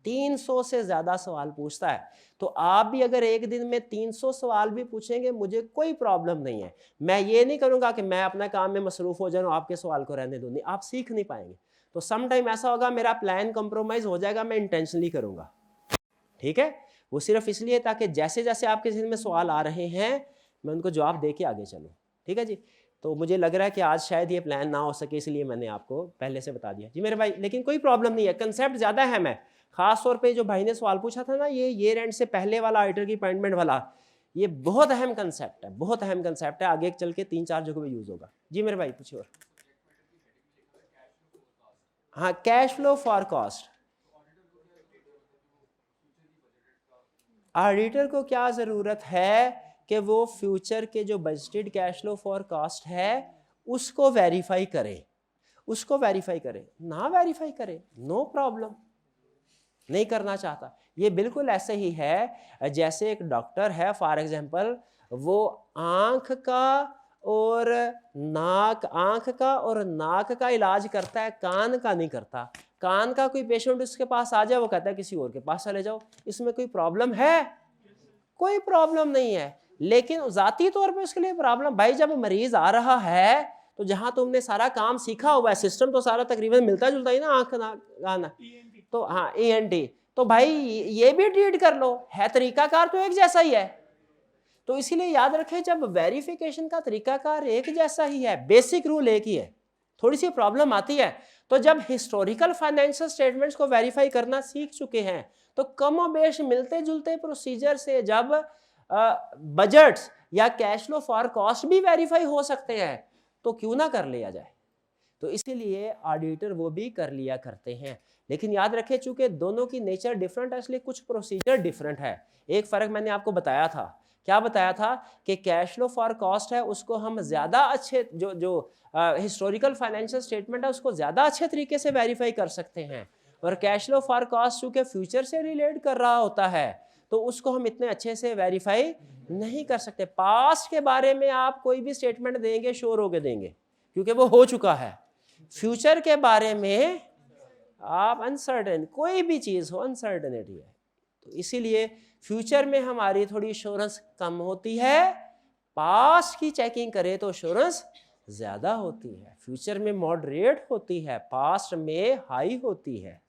300 से ज़्यादा सवाल पूछता है। तो आप भी अगर एक दिन में 300 सवाल भी पूछेंगे, मुझे कोई प्रॉब्लम नहीं है। मैं ये नहीं करूँगा कि मैं अपना काम में मसरूफ़ हो जाऊँ, आपके सवाल को रहने दूँ, नहीं, आप सीख नहीं पाएंगे। तो सम टाइम ऐसा होगा मेरा प्लान कंप्रोमाइज़ हो जाएगा, मैं इंटेंशनली करूँगा, ठीक है। वो सिर्फ इसलिए ताकि जैसे जैसे आपके जहन में सवाल आ रहे हैं मैं उनको जवाब दे के आगे चलूँ, ठीक है जी। तो मुझे लग रहा है कि आज शायद ये प्लान ना हो सके, इसलिए मैंने आपको पहले से बता दिया जी मेरे भाई। लेकिन कोई प्रॉब्लम नहीं है, कंसेप्ट ज़्यादा है। मैं खास तौर पे जो भाई ने सवाल पूछा था ना, ये ईयर एंड से पहले वाला ऑडिटर की अपॉइंटमेंट वाला, ये बहुत अहम कंसेप्ट है, बहुत अहम कंसेप्ट है। आगे चल के 3 4 जगह पे यूज़ होगा जी मेरे भाई। पूछिए और। हाँ, कैश फ्लो फॉरकास्ट। ऑडिटर को क्या ज़रूरत है कि वो फ्यूचर के जो बजटेड कैश फ्लो फॉरकास्ट है उसको वेरीफाई करे, उसको वेरीफाई करे, ना वेरीफाई करे नो प्रॉब्लम। नहीं करना चाहता, ये बिल्कुल ऐसे ही है जैसे एक डॉक्टर है फॉर एग्जांपल, वो आंख का और नाक का इलाज करता है, कान का नहीं करता। कान का कोई पेशेंट उसके पास आ जाए, वो कहता है किसी और के पास चले जाओ। इसमें कोई प्रॉब्लम है? कोई प्रॉब्लम नहीं है। लेकिन जाती तौर पे उसके लिए प्रॉब्लम, भाई जब मरीज आ रहा है तो जहां तुमने सारा काम सीखा हुआ है, सिस्टम तो सारा तकरीबन मिलता जुलता ही ना, आंख ना, तो हाँ ENT, तो भाई ये भी ट्रीट कर लो, है तरीकाकार तो एक जैसा ही है। तो इसीलिए याद रखें जब वेरिफिकेशन का तरीकाकार एक जैसा ही है, बेसिक रूल एक ही है, थोड़ी सी प्रॉब्लम आती है। तो जब हिस्टोरिकल फाइनेंशियल स्टेटमेंट्स को वेरीफाई करना सीख चुके हैं तो कम बेश मिलते जुलते प्रोसीजर से जब बजट्स या कैश फ्लो फॉर कॉस्ट भी वेरीफाई हो सकते हैं तो क्यों ना कर लिया जाए। तो इसीलिए ऑडिटर वो भी कर लिया करते हैं। लेकिन याद रखें चूंकि दोनों की नेचर डिफरेंट है इसलिए कुछ प्रोसीजर डिफरेंट है। एक फ़र्क मैंने आपको बताया था, क्या बताया था कि कैश फ्लो फॉर कॉस्ट है उसको हम ज़्यादा अच्छे जो हिस्टोरिकल फाइनेंशियल स्टेटमेंट है उसको ज़्यादा अच्छे तरीके से वेरीफाई कर सकते हैं, और कैश फ्लो फॉर कॉस्ट चूँकि फ्यूचर से रिलेट कर रहा होता है तो उसको हम इतने अच्छे से वेरीफाई नहीं कर सकते। पास्ट के बारे में आप कोई भी स्टेटमेंट देंगे श्योर होके देंगे क्योंकि वो हो चुका है। फ्यूचर के बारे में आप अनसर्टेन, कोई भी चीज़ हो अनसर्टेनिटी है, तो इसीलिए फ्यूचर में हमारी थोड़ी श्योरेंस कम होती है, पास्ट की चेकिंग करें तो श्योरेंस ज़्यादा होती है। फ्यूचर में मॉडरेट होती है, पास्ट में हाई होती है।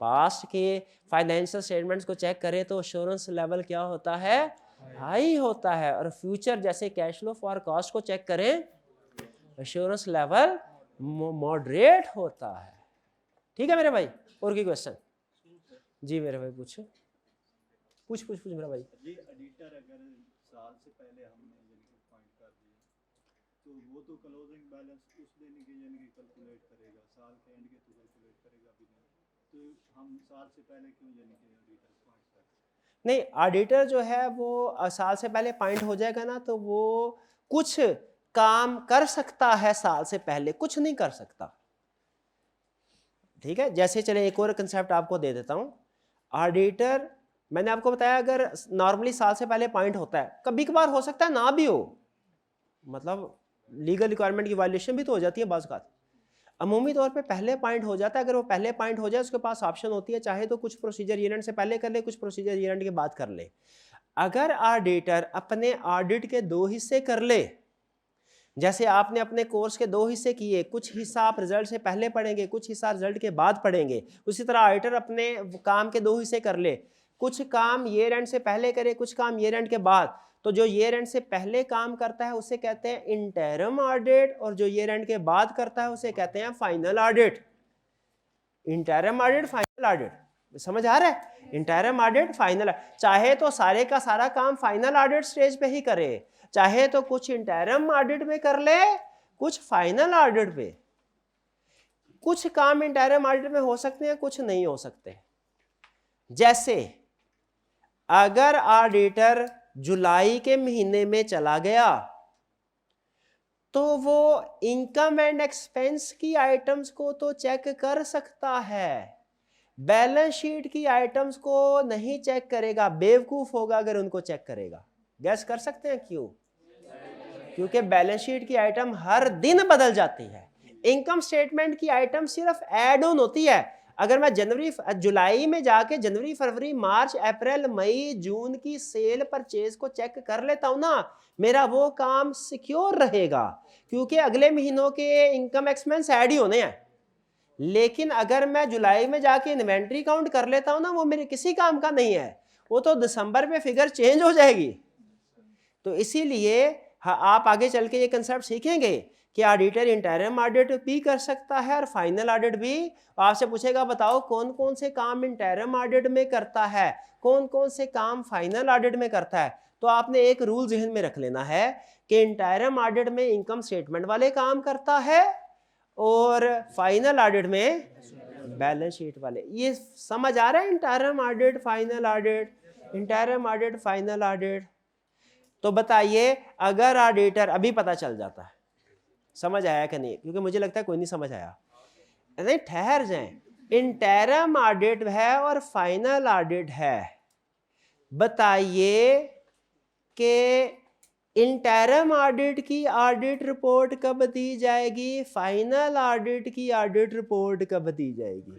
पास्ट के फाइनेंशियल स्टेटमेंट्स को चेक करें तो श्योरेंस लेवल क्या होता है, हाई होता है, और फ्यूचर जैसे कैश फ्लो फॉर कॉस्ट को चेक करें एश्योरेंस लेवल मॉडरेट होता है। ठीक है मेरे भाई, और की क्वेश्चन जी मेरे भाई पूछो, पूछ मेरा भाई। ये एडिटर अगर साल से पहले हमने पॉइंट कर दिए तो वो तो क्लोजिंग बैलेंस उस दिन के कैलकुलेट करेगा, साल के एंड के तो कैलकुलेट करेगा भी नहीं, तो हम साल से पहले क्यों एडिटर पॉइंट करते हैं? नहीं, ऑडिटर जो है वो साल से पहले अपॉइंट हो जाएगा ना, तो वो कुछ काम कर सकता है, साल से पहले कुछ नहीं कर सकता। ठीक है, जैसे चले एक और कंसेप्ट आपको दे देता हूं। ऑडिटर मैंने आपको बताया अगर नॉर्मली साल से पहले अपॉइंट होता है, कभी कभार हो सकता है ना भी हो, मतलब लीगल रिक्वायरमेंट की वायलेशन भी तो हो जाती है बाज़ औक़ात। अमूमी तौर पे पहले पॉइंट हो जाता है। अगर वो पहले पॉइंट हो जाए उसके पास ऑप्शन होती है, चाहे तो कुछ प्रोसीजर ईयर एंड से पहले कर ले, कुछ प्रोसीजर ईयर एंड के बाद कर ले। अगर ऑडिटर अपने ऑडिट के 2 हिस्से कर ले, जैसे आपने अपने कोर्स के 2 हिस्से किए, कुछ हिस्सा आप रिजल्ट से पहले पढ़ेंगे, कुछ हिस्सा रिजल्ट के बाद पढ़ेंगे, उसी तरह ऑडिटर अपने काम के 2 हिस्से कर ले, कुछ काम ईयर एंड से पहले करे, कुछ काम ईयर एंड के बाद। तो जो ईयर एंड से पहले काम करता है उसे कहते हैं इंटरम ऑडिट, और जो ईयर एंड के बाद करता है उसे कहते हैं final audit. Interim audit, final audit, समझ आ रहा है? इंटरम ऑडिट, फाइनल, चाहे तो सारे का सारा काम फाइनल ऑडिट स्टेज पे ही करे, चाहे तो कुछ इंटरम ऑडिट में कर ले, कुछ फाइनल ऑडिट पे। कुछ काम इंटरम ऑडिट में हो सकते हैं, कुछ नहीं हो सकते। जैसे अगर ऑडिटर जुलाई के महीने में चला गया तो वो इनकम एंड एक्सपेंस की आइटम्स को तो चेक कर सकता है, बैलेंस शीट की आइटम्स को नहीं चेक करेगा, बेवकूफ होगा अगर उनको चेक करेगा। गैस कर सकते हैं क्यों? क्योंकि बैलेंस शीट की आइटम हर दिन बदल जाती है, इनकम स्टेटमेंट की आइटम सिर्फ ऐड ऑन होती है। अगर मैं जुलाई में जाके जनवरी, फरवरी, मार्च, अप्रैल, मई, जून की सेल परचेज को चेक कर लेता हूं ना, मेरा वो काम सिक्योर रहेगा, क्योंकि अगले महीनों के इनकम एक्सपेंस ऐड ही होने हैं। लेकिन अगर मैं जुलाई में जाके इन्वेंट्री काउंट कर लेता हूं ना, वो मेरे किसी काम का नहीं है, वो तो दिसंबर में फिगर चेंज हो जाएगी। तो इसीलिए आप आगे चल के ये कंसेप्ट सीखेंगे कि ऑडिटर इंटरम ऑडिट भी कर सकता है और फाइनल ऑडिट भी। आपसे पूछेगा बताओ कौन कौन से काम इंटरम ऑडिट में करता है, कौन कौन से काम फाइनल ऑडिट में करता है, तो आपने एक रूल जहन में रख लेना है कि इंटरम ऑडिट में इनकम स्टेटमेंट वाले काम करता है और फाइनल ऑडिट में बैलेंस शीट वाले। ये समझ आ रहा है? Interim audit, final audit, interim audit, final audit. तो बताइए अगर ऑडिटर, अभी पता चल जाता है, समझ आया कि नहीं? क्योंकि मुझे लगता है कोई नहीं समझ आया। नहीं, ठहर जाएं। इंटरम ऑडिट है और फाइनल ऑडिट है। बताइए कि इंटरम ऑडिट की ऑडिट रिपोर्ट कब दी जाएगी, फाइनल ऑडिट की ऑडिट रिपोर्ट कब दी जाएगी?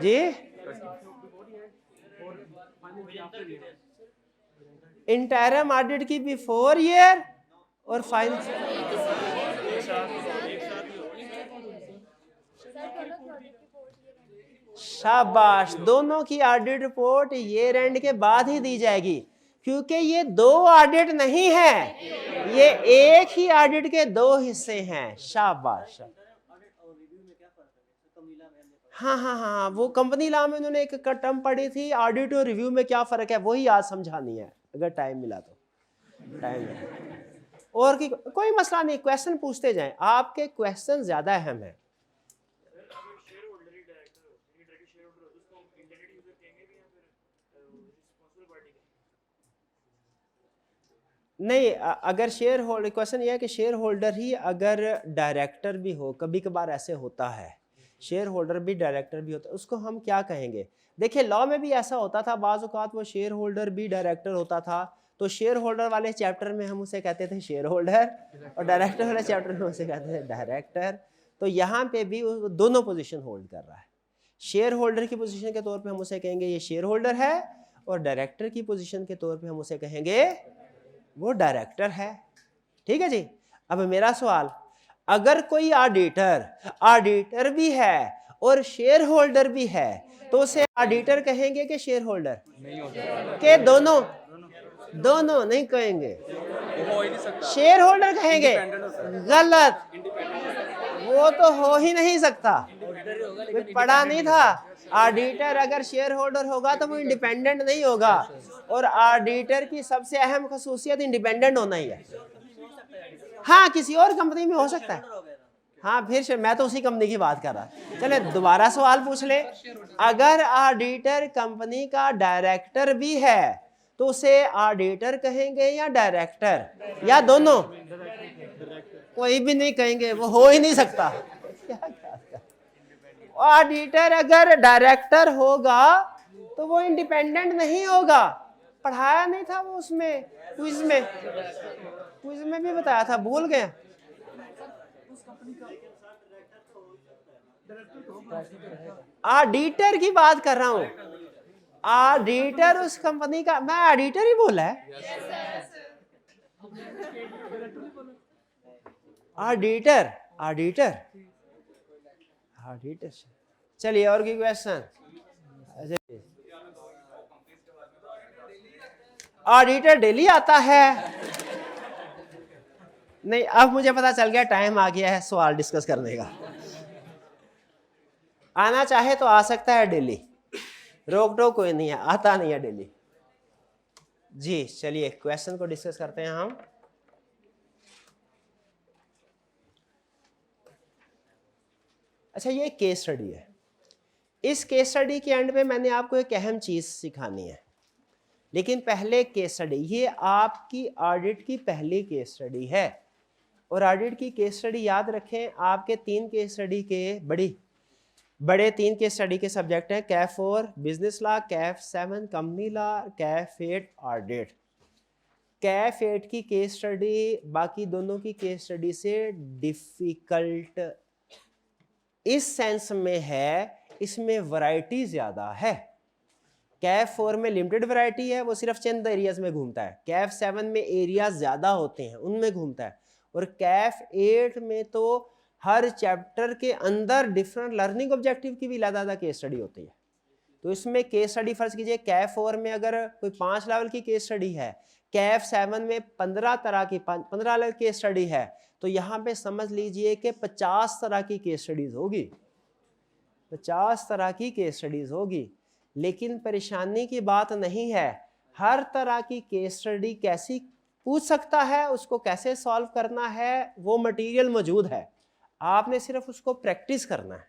जी, इंटरम ऑडिट की बिफोर ईयर और फाइनल। शाबाश, दोनों की ऑडिट रिपोर्ट ईयर एंड के बाद ही दी जाएगी, क्योंकि ये 2 ऑडिट नहीं है, ये एक ही ऑडिट के 2 हिस्से हैं। शाबाश। हाँ, वो कंपनी लॉ में उन्होंने एक टर्म पढ़ी थी, ऑडिट और रिव्यू में क्या फर्क है, वही आज समझानी है, अगर टाइम मिला तो। टाइम मिला और कोई मसला नहीं, क्वेश्चन पूछते जाएं, आपके क्वेश्चन ज्यादा अहम है। नहीं, अगर शेयर होल्डर, क्वेश्चन ये है कि शेयर होल्डर ही अगर डायरेक्टर भी हो, कभी कभार ऐसे होता है, शेयर होल्डर भी डायरेक्टर भी होता है, उसको हम क्या कहेंगे? देखिए लॉ में भी ऐसा होता था, बाज़ औक़ात वो शेयर होल्डर भी डायरेक्टर होता था, तो शेयर होल्डर वाले चैप्टर में हम उसे कहते थे शेयर होल्डर, और डायरेक्टर वाले चैप्टर में उसे कहते थे डायरेक्टर। तो यहाँ पे भी वो दोनों पोजीशन होल्ड कर रहा है। शेयर होल्डर की पोजीशन के तौर पे हम उसे कहेंगे ये शेयर होल्डर है, और डायरेक्टर की पोजीशन के तौर पे हम उसे कहेंगे वो डायरेक्टर है। ठीक है जी। अब मेरा सवाल, अगर कोई ऑडिटर भी है और शेयर होल्डर भी है, तो उसे ऑडिटर कहेंगे कि शेयर होल्डर? के दोनों नहीं कहेंगे, शेयर होल्डर कहेंगे। गलत, वो तो हो ही नहीं सकता, पढ़ा नहीं था। ऑडिटर अगर शेयर होल्डर होगा तो वो इंडिपेंडेंट नहीं होगा, और ऑडिटर की सबसे अहम खसूसियत इंडिपेंडेंट होना ही है। हाँ, किसी और कंपनी में हो सकता है, हाँ फिर मैं तो उसी कंपनी की बात कर रहा। चले दोबारा सवाल पूछ ले, अगर ऑडिटर कंपनी का डायरेक्टर भी है तो उसे ऑडिटर कहेंगे या डायरेक्टर या दोनों? कोई भी नहीं कहेंगे, वो हो ही नहीं सकता। ऑडिटर अगर डायरेक्टर होगा तो वो इंडिपेंडेंट नहीं होगा। पढ़ाया नहीं था वो उसमें क्विज में भी बताया था, भूल गए? ऑडिटर की बात कर रहा हूं, ऑडिटर उस कंपनी का, मैं ऑडिटर ही बोला है। Auditor auditor auditor. चलिए और की क्वेश्चन। ऑडिटर डेली आता है? नहीं, अब मुझे पता चल गया टाइम आ गया है सवाल डिस्कस करने का। आना चाहे तो आ सकता है डेली, रोक टोक कोई नहीं है, आता नहीं है डेली। जी चलिए क्वेश्चन को डिस्कस करते हैं हम। अच्छा ये केस स्टडी है। इस केस स्टडी के एंड में मैंने आपको एक अहम चीज सिखानी है, लेकिन पहले केस स्टडी, ये आपकी ऑडिट की पहली केस स्टडी है। और ऑडिट की केस स्टडी याद रखें, आपके 3 केस स्टडी के बड़े 3 केस स्टडी के सब्जेक्ट हैं, Kaif 4 business law, Kaif 7 company law, Kaif 8 audit. Kaif 8 की केस स्टडी बाकी दोनों की केस स्टडी से डिफिकल्ट इस सेंस में है, इसमें वैरायटी ज्यादा है। कैफ 4 में लिमिटेड वैरायटी है, वो सिर्फ चंद एरियाज में घूमता है। कैफ 7 में एरियाज ज्यादा होते हैं, उनमें घूमता है। और कैफ 8 में तो हर चैप्टर के अंदर डिफरेंट लर्निंग ऑब्जेक्टिव की भी ज्यादा केस स्टडी होती है। तो इसमें केस स्टडी फर्ज कीजिए, कैफ 4 में अगर कोई 5 लेवल की केस स्टडी है, कैफ 7 में 15 तरह की 15 लेवल केस स्टडी है, तो यहाँ पे समझ लीजिए कि 50 तरह की केस स्टडीज होगी, 50 तरह की केस स्टडीज होगी। लेकिन परेशानी की बात नहीं है, हर तरह की केस स्टडी कैसी पूछ सकता है, उसको कैसे सॉल्व करना है, वो मटेरियल मौजूद है। आपने सिर्फ उसको प्रैक्टिस करना है,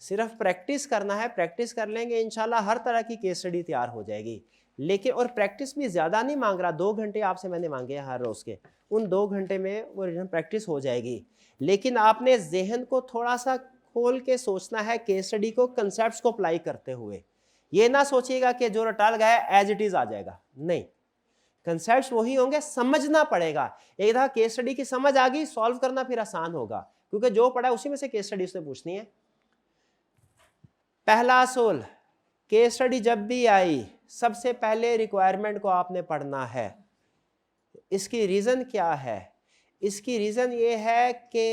सिर्फ प्रैक्टिस करना है। प्रैक्टिस कर लेंगे इंशाल्लाह हर तरह की केस स्टडी तैयार हो जाएगी। लेकिन और प्रैक्टिस भी ज़्यादा नहीं मांग रहा, 2 घंटे आपसे मैंने मांगे हैं हर रोज़ के, उन 2 घंटे में वो प्रैक्टिस हो जाएगी। लेकिन आपने जहन को थोड़ा सा खोल के सोचना है केस स्टडी को, कंसेप्ट को अप्लाई करते हुए। ये ना सोचिएगा कि जो रटाल गया एज इट इज़ आ जाएगा, नहीं, कंसेप्ट वही होंगे, समझना पड़ेगा। एक दफ़ा केस स्टडी की समझ आ गई, सॉल्व करना फिर आसान होगा, क्योंकि जो पढ़ा है उसी में से केस स्टडी उसने पूछनी है। पहला असूल, केस स्टडी जब भी आई सबसे पहले रिक्वायरमेंट को आपने पढ़ना है। इसकी रीज़न क्या है? इसकी रीज़न ये है कि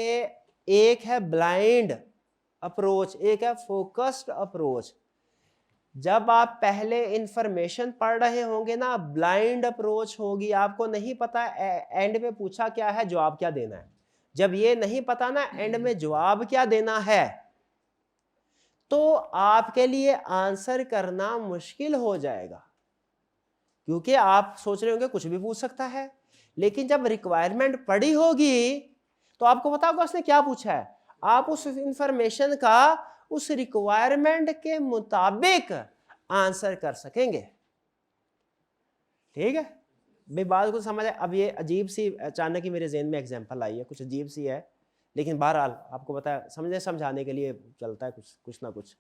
एक है ब्लाइंड अप्रोच, एक है फोकस्ड अप्रोच। जब आप पहले इंफॉर्मेशन पढ़ रहे होंगे ना, ब्लाइंड अप्रोच होगी, आपको नहीं पता एंड में पूछा क्या है, जवाब क्या देना है। जब ये नहीं पता ना एंड में जवाब क्या देना है, तो आपके लिए आंसर करना मुश्किल हो जाएगा, क्योंकि आप सोच रहे होंगे कुछ भी पूछ सकता है। लेकिन जब रिक्वायरमेंट पड़ी होगी तो आपको पता होगा उसने क्या पूछा है, आप उस इंफॉर्मेशन का उस रिक्वायरमेंट के मुताबिक आंसर कर सकेंगे। ठीक है भाई, बात को समझ है। अब ये अजीब सी अचानक ही मेरे जहन में एग्जांपल आई है, कुछ अजीब सी है, लेकिन बहरहाल आपको पता है समझाने के लिए चलता है कुछ ना कुछ।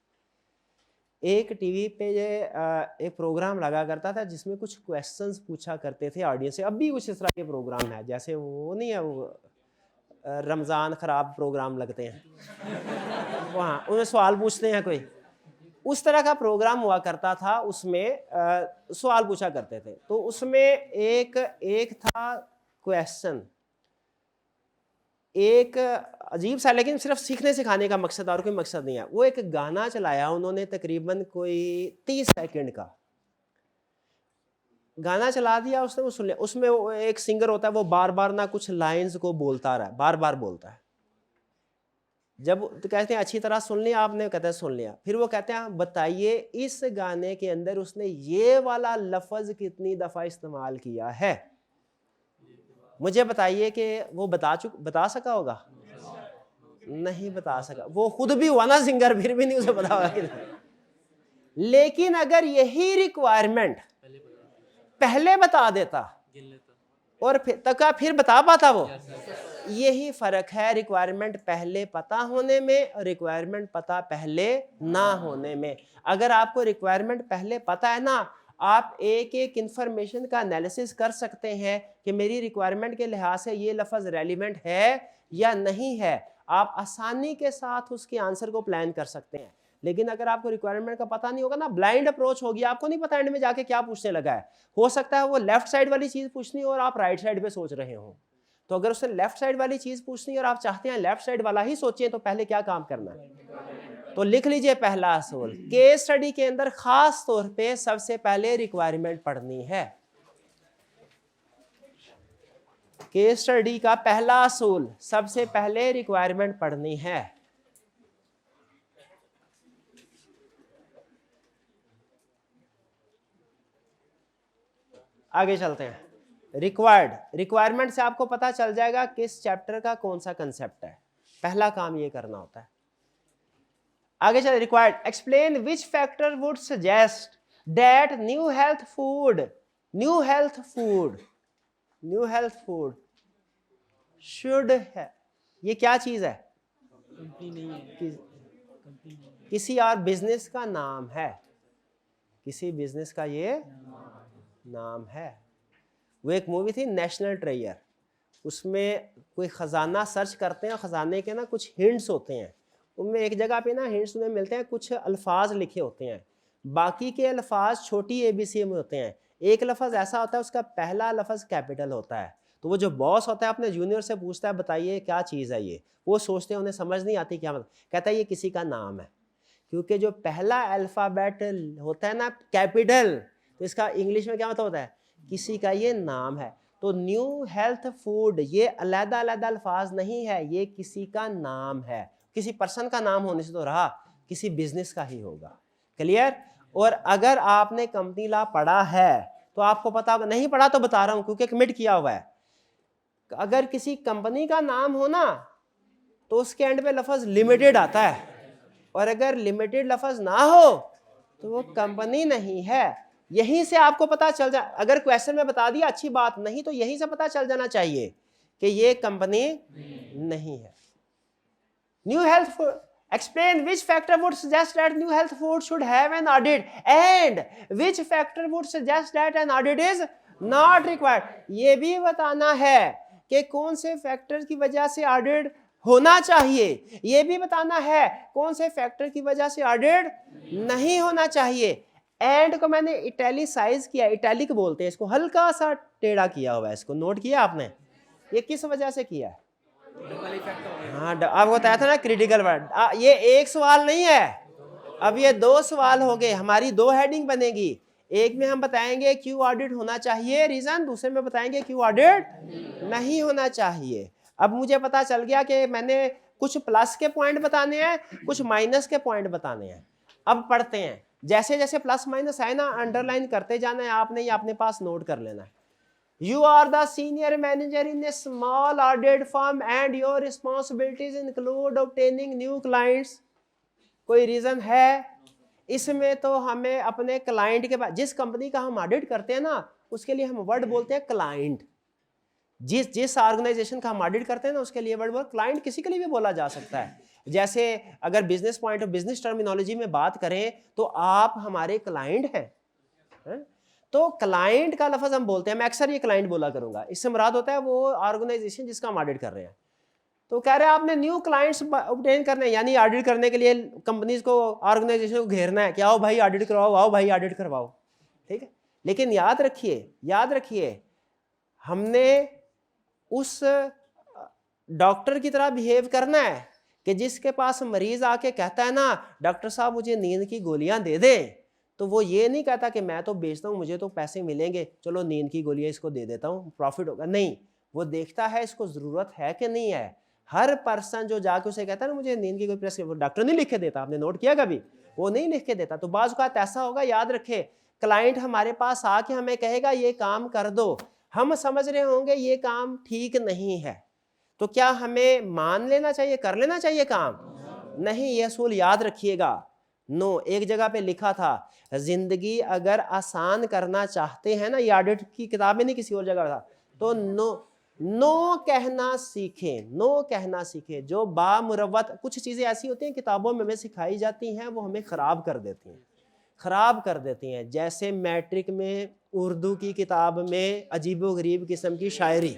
एक टीवी पे एक प्रोग्राम लगा करता था जिसमें कुछ क्वेश्चंस पूछा करते थे ऑडियंस से। अब भी कुछ इस तरह के प्रोग्राम है, जैसे वो नहीं है, वो रमज़ान ख़राब प्रोग्राम लगते हैं वहाँ, उन्हें सवाल पूछते हैं कोई, उस तरह का प्रोग्राम हुआ करता था। उसमें सवाल पूछा करते थे। तो उसमें एक था क्वेश्चन, एक अजीब सा, लेकिन सिर्फ सीखने सिखाने का मकसद और कोई मकसद नहीं है। वो एक गाना चलाया उन्होंने, तकरीबन कोई 30 सेकंड का गाना चला दिया उसने, वो सुन लिया। उसमें वो एक सिंगर होता है, वो बार बार ना कुछ लाइंस को बोलता रहा, बार बार बोलता है। जब तो कहते हैं अच्छी तरह सुन लिया आपने, कहते हैं सुन लिया। फिर वो कहते हैं बताइए इस गाने के अंदर उसने ये वाला लफ्ज कितनी दफ़ा इस्तेमाल किया है, मुझे बताइए कि वो बता सका होगा? नहीं बता सका, वो खुद भी हुआ ना सिंगर, फिर भी नहीं उसे पता होगा कि नहीं। लेकिन अगर यही रिक्वायरमेंट पहले बता देता और फिर बता पाता वो, यही फर्क है रिक्वायरमेंट पहले पता होने में और रिक्वायरमेंट पता पहले ना होने में। अगर आपको रिक्वायरमेंट पहले पता है ना, आप एक एक इंफॉर्मेशन का एनालिसिस कर सकते हैं कि मेरी रिक्वायरमेंट के लिहाज से ये लफ्ज़ रेलिवेंट है या नहीं है। आप आसानी के साथ उसके आंसर को प्लान कर सकते हैं। लेकिन अगर आपको रिक्वायरमेंट का पता नहीं होगा ना, ब्लाइंड अप्रोच होगी, आपको नहीं पता एंड में जाके क्या पूछने लगा है। हो सकता है वो लेफ्ट साइड वाली चीज़ पूछनी और आप राइट साइड पे सोच रहे हो। तो अगर उसने लेफ्ट साइड वाली चीज़ पूछनी और आप चाहते हैं लेफ्ट साइड वाला ही सोचें, तो पहले क्या काम करना है? तो लिख लीजिए पहला असूल, केस स्टडी के अंदर खास तौर पे सबसे पहले रिक्वायरमेंट पढ़नी है। केस स्टडी का पहला असूल, सबसे पहले रिक्वायरमेंट पढ़नी है। आगे चलते हैं। रिक्वायरमेंट से आपको पता चल जाएगा किस चैप्टर का कौन सा कंसेप्ट है। पहला काम ये करना होता है। आगे चले, required, explain which factor would suggest that new health food should है। ये क्या चीज है? कंपनी नहीं है, कंपनी नहीं है। किसी और बिजनेस का नाम है, किसी बिजनेस का ये नाम है। वो एक मूवी थी नेशनल ट्रेजर, उसमें कोई खजाना सर्च करते हैं, खजाने के ना कुछ हिंट्स होते हैं, उनमें एक जगह पे ना हिंट्स उन्हें मिलते हैं, कुछ अल्फाज लिखे होते हैं, बाकी के अल्फाज छोटी ABC में होते हैं। एक लफ्ज़ ऐसा होता है उसका पहला लफ्ज़ कैपिटल होता है, तो वो जो बॉस होता है अपने जूनियर से पूछता है बताइए क्या चीज़ है ये, वो सोचते हैं उन्हें समझ नहीं आती क्या मतलब, कहता है ये किसी का नाम है, क्योंकि जो पहला अल्फ़ाबेट होता है ना कैपिटल, तो इसका इंग्लिश में क्या मतलब होता है? किसी का ये नाम है। तो न्यू हेल्थ फूड ये अलग अलग अल्फाज नहीं है, ये किसी का नाम है। किसी पर्सन का नाम होने से तो रहा, किसी बिजनेस का ही होगा। क्लियर? और अगर आपने कंपनी लॉ पढ़ा है तो आपको पता होगा, नहीं पढ़ा तो बता रहा हूं क्योंकि कमिट किया हुआ है। अगर किसी कंपनी का नाम हो ना तो उसके एंड पे लफ्ज लिमिटेड आता है, और अगर लिमिटेड लफ्ज ना हो तो वो कंपनी नहीं है। यहीं से आपको पता चल जाए, अगर क्वेश्चन में बता दिया अच्छी बात, नहीं तो यहीं से पता चल जाना चाहिए कि ये कंपनी नहीं है। New health food, explain which factor would suggest that new health food should have an audit and which factor would suggest that an audit is not required। ये भी बताना है कि कौन से फैक्टर की वजह से ऑडिट होना चाहिए, ये भी बताना है कौन से फैक्टर की वजह से ऑडिट नहीं होना चाहिए। एंड को मैंने इटैलिसाइज किया, इटैलिक बोलते हैं इसको, हल्का सा टेढ़ा किया हुआ है, इसको नोट किया आपने? ये किस वजह से किया है? हाँ, आपको बताया था ना क्रिटिकल वर्ड। ये एक सवाल नहीं है, अब ये 2 सवाल हो गए। हमारी 2 हेडिंग बनेगी, एक में हम बताएंगे क्यों ऑडिट होना चाहिए रीजन, दूसरे में बताएंगे क्यों ऑडिट नहीं होना चाहिए। अब मुझे पता चल गया कि मैंने कुछ प्लस के पॉइंट बताने हैं, कुछ माइनस के पॉइंट बताने हैं। अब पढ़ते हैं, जैसे जैसे प्लस माइनस आए ना अंडरलाइन करते जाना है आपने, या अपने पास नोट कर लेना है। You are the senior manager in a small audit firm and your responsibilities include obtaining new clients। कोई रीजन है इसमें? तो हमें अपने क्लाइंट के पास, जिस कंपनी का हम ऑडिट करते हैं ना उसके लिए हम वर्ड बोलते हैं क्लाइंट। जिस ऑर्गेनाइजेशन का हम ऑडिट करते हैं ना उसके लिए वर्ड क्लाइंट, किसी के लिए भी बोला जा सकता है। जैसे अगर business point of business terminology में बात करें तो आप हमारे क्लाइंट हैं, तो क्लाइंट का लफ्ज हम बोलते हैं, मैं अक्सर ये क्लाइंट बोला करूंगा, इससे मुराद होता है वो ऑर्गेनाइजेशन जिसका हम ऑडिट कर रहे हैं। तो कह रहे हैं आपने न्यू क्लाइंट्स ऑब्टेन करने हैं, यानी ऑडिट करने के लिए कंपनीज को, ऑर्गेनाइजेशन को घेरना है कि आओ भाई ऑडिट करवाओ, आओ भाई ऑडिट करवाओ, ठीक है। लेकिन याद रखिए हमने उस डॉक्टर की तरह बिहेव करना है कि जिसके पास मरीज आके कहता है ना डॉक्टर साहब मुझे नींद की गोलियां दे दें, तो वो ये नहीं कहता कि मैं तो बेचता हूँ मुझे तो पैसे मिलेंगे, चलो नींद की गोलियां इसको दे देता हूँ प्रॉफिट होगा। नहीं, वो देखता है इसको जरूरत है कि नहीं है। हर पर्सन जो जाके उसे कहता है ना मुझे नींद की कोई प्रेस्क्रिप्शन, डॉक्टर नहीं लिख के देता, आपने नोट किया कभी? वो नहीं लिख के देता। तो बाज़ औक़ात ऐसा होगा, याद रखे, क्लाइंट हमारे पास आके हमें कहेगा ये काम कर दो, हम समझ रहे होंगे ये काम ठीक नहीं है, तो क्या हमें मान लेना चाहिए, कर लेना चाहिए काम? नहीं, ये असूल याद रखिएगा। नो, एक जगह पे लिखा था जिंदगी अगर आसान करना चाहते हैं ना, ये ऑडिट की किताब में नहीं किसी और जगह था, तो नो कहना सीखें, नो कहना सीखें। जो बामुरवत कुछ चीज़ें ऐसी होती हैं किताबों में हमें सिखाई जाती हैं, वो हमें ख़राब कर देती हैं, ख़राब कर देती हैं। जैसे मैट्रिक में उर्दू की किताब में अजीबो गरीब किस्म की शायरी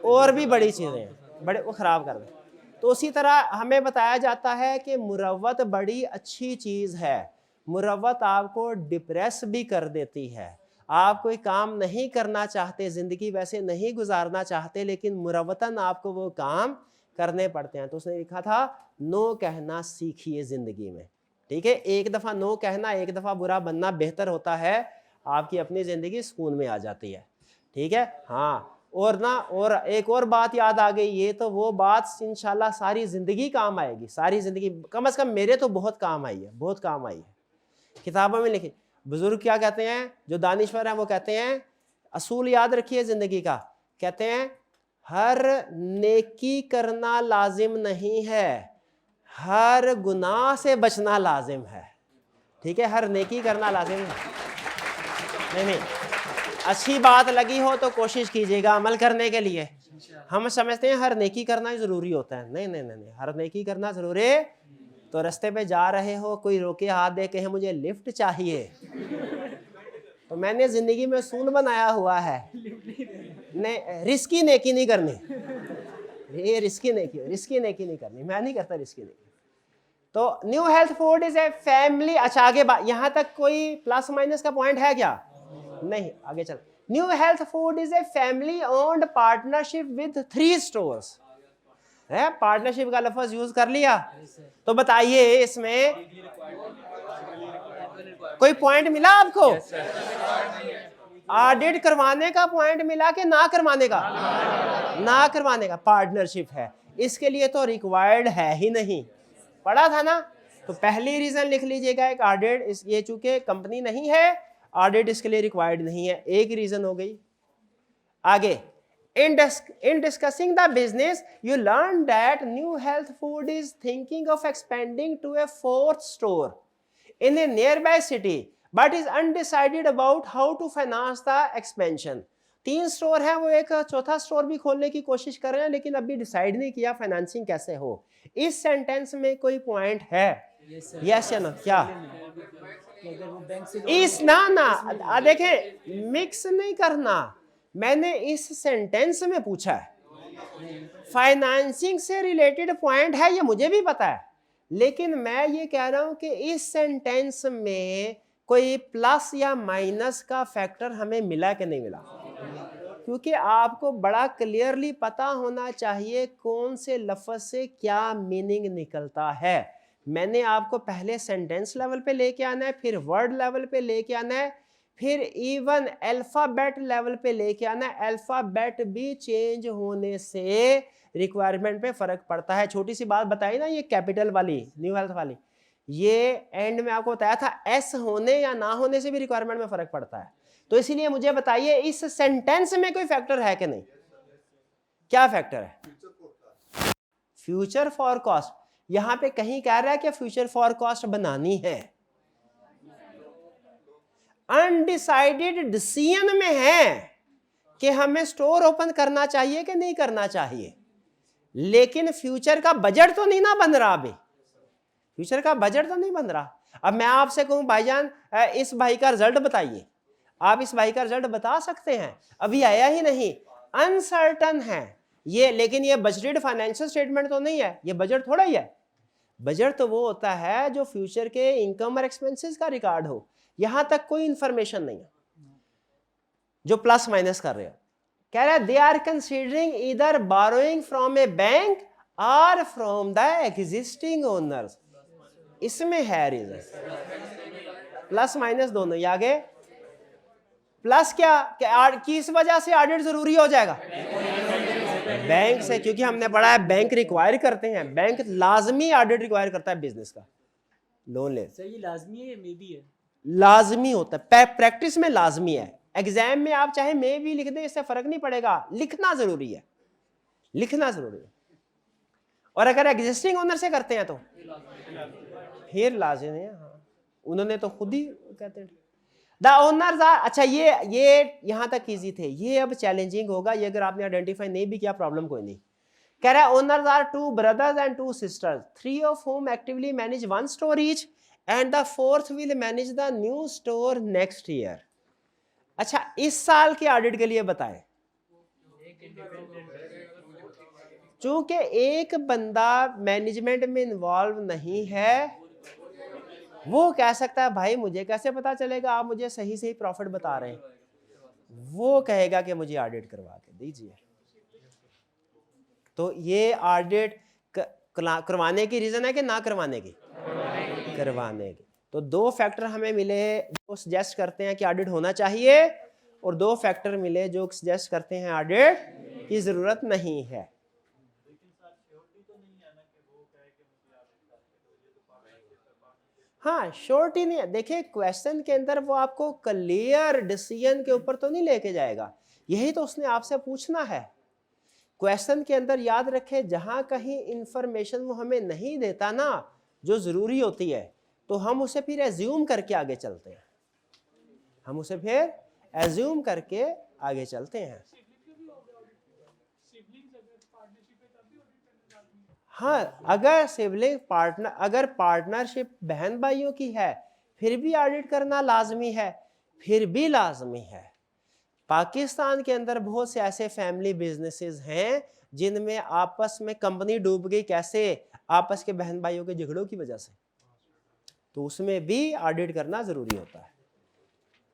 और भी बड़ी चीज़ें हैं, बड़े वो ख़राब कर देते। तो उसी तरह हमें बताया जाता है कि मुरवत बड़ी अच्छी चीज़ है। मुरवत आपको डिप्रेस भी कर देती है। आप कोई काम नहीं करना चाहते, ज़िंदगी वैसे नहीं गुजारना चाहते, लेकिन मुरवतन आपको वो काम करने पड़ते हैं। तो उसने लिखा था नो कहना सीखिए ज़िंदगी में। ठीक है, एक दफ़ा नो कहना, एक दफ़ा बुरा बनना बेहतर होता है, आपकी अपनी ज़िंदगी सुकून में आ जाती है। ठीक है, हाँ। और ना, और एक और बात याद आ गई, ये तो वो बात इंशाल्लाह सारी ज़िंदगी काम आएगी, सारी ज़िंदगी, कम से कम मेरे तो बहुत काम आई है, बहुत काम आई है। किताबों में लिखी, बुजुर्ग क्या कहते हैं, जो दानिश्वर हैं वो कहते हैं, असूल याद रखिए ज़िंदगी का, कहते हैं हर नेकी करना लाजिम नहीं है, हर गुनाह से बचना लाजिम है। ठीक है, हर नेकी करना लाजिम है। नहीं, अच्छी बात लगी हो तो कोशिश कीजिएगा अमल करने के लिए। हम समझते हैं हर नेकी करना ज़रूरी होता है, नहीं नहीं नहीं, हर नेकी करना ज़रूरी। तो रास्ते पे जा रहे हो, कोई रोके हाथ दे कहे मुझे लिफ्ट चाहिए, तो मैंने ज़िंदगी में सूल बनाया हुआ है, नहीं, रिस्की नेकी नहीं करनी, ये रिस्की नेकी नहीं करनी, मैं नहीं करता रिस्की नेकी। तो new health food is a family. अच्छा, आगे यहाँ तक कोई प्लस माइनस का पॉइंट है क्या? नहीं, आगे चल। New health food is a family owned partnership with 3 stores. है, पार्टनरशिप का लफ्ज यूज कर लिया। तो बताइए इसमें कोई पॉइंट मिला आपको? ऑडिट करवाने का पॉइंट मिला कि ना करवाने का? ना करवाने का। पार्टनरशिप है, इसके लिए तो रिक्वायर्ड है ही नहीं, पढ़ा था ना। तो पहली रीजन लिख लीजिएगा, एक ऑडिट, ये चूंकि कंपनी नहीं है, ऑडिट इसके लिए रिक्वायर्ड नहीं है, एक रीजन हो गई। आगे, in discussing the business you learn that New Health Food is thinking of expanding to a 4th store in a nearby city but is undecided about how to finance the expansion। 3 store है, वो एक 4था store भी खोलने की कोशिश कर रहे हैं, लेकिन अभी डिसाइड नहीं किया फाइनेंसिंग कैसे हो। इस सेंटेंस में कोई पॉइंट है? यस या नो? क्या इस ना देखें, मिक्स नहीं करना, मैंने इस सेंटेंस में पूछा है। फाइनेंसिंग से रिलेटेड पॉइंट है, ये मुझे भी पता है, लेकिन मैं ये कह रहा हूं कि इस सेंटेंस में कोई प्लस या माइनस का फैक्टर हमें मिला कि नहीं मिला, क्योंकि आपको बड़ा क्लियरली पता होना चाहिए कौन से लफ्ज से क्या मीनिंग निकलता है। मैंने आपको पहले सेंटेंस लेवल पे लेके आना है, फिर वर्ड लेवल पे लेके आना है, फिर इवन अल्फाबेट लेवल पे लेके आना है। अल्फाबेट भी चेंज होने से रिक्वायरमेंट पे फर्क पड़ता है। छोटी सी बात बताई ना, ये कैपिटल वाली, न्यू हेल्थ वाली, ये एंड में आपको बताया था, एस होने या ना होने से भी रिक्वायरमेंट में फर्क पड़ता है। तो इसीलिए मुझे बताइए इस सेंटेंस में कोई फैक्टर है कि नहीं? क्या फैक्टर है? Future forecast. यहां पे कहीं कह रहा है कि फ्यूचर फॉरकास्ट बनानी है, अनडिसाइडेड डिसीजन में है कि हमें स्टोर ओपन करना चाहिए कि नहीं करना चाहिए, लेकिन फ्यूचर का बजट तो नहीं ना बन रहा। अभी फ्यूचर का बजट तो नहीं बन रहा। अब मैं आपसे कहूं भाईजान इस भाई का रिजल्ट बताइए, आप इस भाई का रिजल्ट बता सकते हैं? अभी आया ही नहीं, अनसर्टन है ये। लेकिन ये बजटेड फाइनेंशियल स्टेटमेंट तो नहीं है, ये बजट थोड़ा ही है। बजट तो वो होता है जो फ्यूचर के इनकम और एक्सपेंसेस का रिकॉर्ड हो। यहां तक कोई इंफॉर्मेशन नहीं है। जो प्लस माइनस कर रहे हो, कह रहा है they are considering either borrowing from a bank और फ्रॉम द एग्जिस्टिंग ओनर्स। इसमें है रीजन, प्लस माइनस दोनों ही। आगे प्लस क्या, किस वजह से ऑडिट जरूरी हो जाएगा? बैंक से, क्योंकि हमने पढ़ा है बैंक रिक्वायर करते हैं, बैंक लाजमी ऑडिट रिक्वायर करता है बिजनेस का। लोन ले सही, लाजमी है, मे भी है, लाजमी होता है, प्रैक्टिस में लाजमी है। एग्जाम में आप चाहे मे भी लिख दें, इससे फर्क नहीं पड़ेगा, लिखना जरूरी है, लिखना जरूरी है। और अगर एग्जिस्टिंग ओनर से करते हैं तो फिर लाजिम है। हाँ, उन्होंने तो खुद ही कहते हैं द ओनर्स आर। अच्छा, ये यहां तक इजी थे, ये अब चैलेंजिंग होगा। ये अगर आपने आइडेंटिफाई नहीं भी किया प्रॉब्लम कोई नहीं। कह रहा है owners are 2 brothers and 2 sisters, 3 of whom actively manage 1 store each and the 4th will manage the new store next year। अच्छा, इस साल के ऑडिट के लिए बताएं। चूंकि एक बंदा मैनेजमेंट में इन्वॉल्व नहीं है, वो कह सकता है भाई मुझे कैसे पता चलेगा आप मुझे सही सही प्रॉफिट बता रहे हैं। वो कहेगा कि मुझे ऑडिट करवा के दीजिए। तो ये ऑडिट करवाने की रीजन है कि ना करवाने की? करवाने की। तो 2 फैक्टर हमें मिले जो सजेस्ट करते हैं कि ऑडिट होना चाहिए, और 2 फैक्टर मिले जो सजेस्ट करते हैं ऑडिट की जरूरत नहीं है। हाँ, श्योरिटी नहीं है। देखिए क्वेश्चन के अंदर वो आपको क्लियर डिसीजन के ऊपर तो नहीं लेके जाएगा, यही तो उसने आपसे पूछना है। क्वेश्चन के अंदर याद रखें, जहां कहीं इंफॉर्मेशन वो हमें नहीं देता ना जो जरूरी होती है, तो हम उसे फिर एज्यूम करके आगे चलते हैं। हम उसे फिर एज्यूम करके आगे चलते हैं। हाँ, अगर सिबलिंग पार्टनर, अगर पार्टनरशिप बहन भाइयों की है फिर भी ऑडिट करना लाजमी है, फिर भी लाजमी है। पाकिस्तान के अंदर बहुत से ऐसे फैमिली बिजनेसेस हैं जिनमें आपस में कंपनी डूब गई, कैसे? आपस के बहन भाइयों के झगड़ों की वजह से, तो उसमें भी ऑडिट करना जरूरी होता है।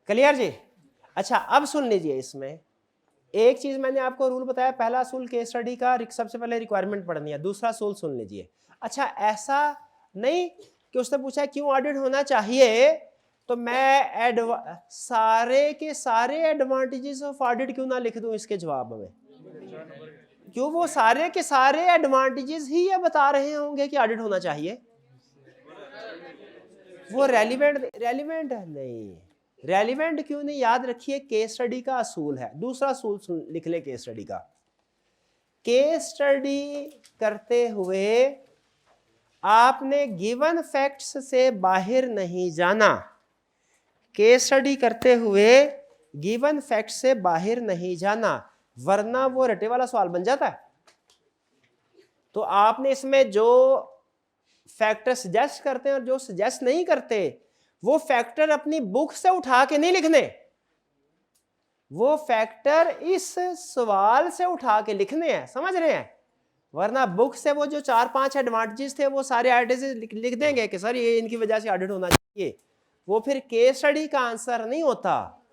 क्लियर जी? अच्छा, अब सुन लीजिए, इसमें एक चीज मैंने आपको रूल बताया, पहला असूल केस स्टडी का सबसे पहले रिक्वायरमेंट पढ़नी है, दूसरा असूल सुन लीजिए। अच्छा, ऐसा नहीं कि उसने पूछा क्यों ऑडिट होना चाहिए तो मैं सारे के सारे एडवांटेजेस ऑफ ऑडिट क्यों ना लिख दूं इसके जवाब में। क्यों? वो सारे के सारे एडवांटेजेस ही ये बता रहे होंगे कि ऑडिट होना चाहिए। वो रेलिवेंट नहीं। रेलिवेंट क्यों नहीं? याद रखिए, केस स्टडी का असूल है। दूसरा असूल लिख ले केस स्टडी का। केस स्टडी करते हुए आपने गिवन फैक्ट्स से बाहर नहीं जाना। केस स्टडी करते हुए गिवन फैक्ट्स से बाहर नहीं जाना, वरना वो रटे वाला सवाल बन जाता है। तो आपने इसमें जो फैक्टर सजेस्ट करते हैं और जो सजेस्ट नहीं करते, वो फैक्टर अपनी बुक से उठा के नहीं लिखने, वो फैक्टर इस सवाल से उठा के लिखने हैं। समझ रहे हैं? वरना बुक से वो जो 4-5 एडवांटेजेस थे वो सारे एडवांटेजेस लिख देंगे कि सर ये इनकी वजह से ऑडिट होना चाहिए। वो फिर केस स्टडी का आंसर नहीं होता,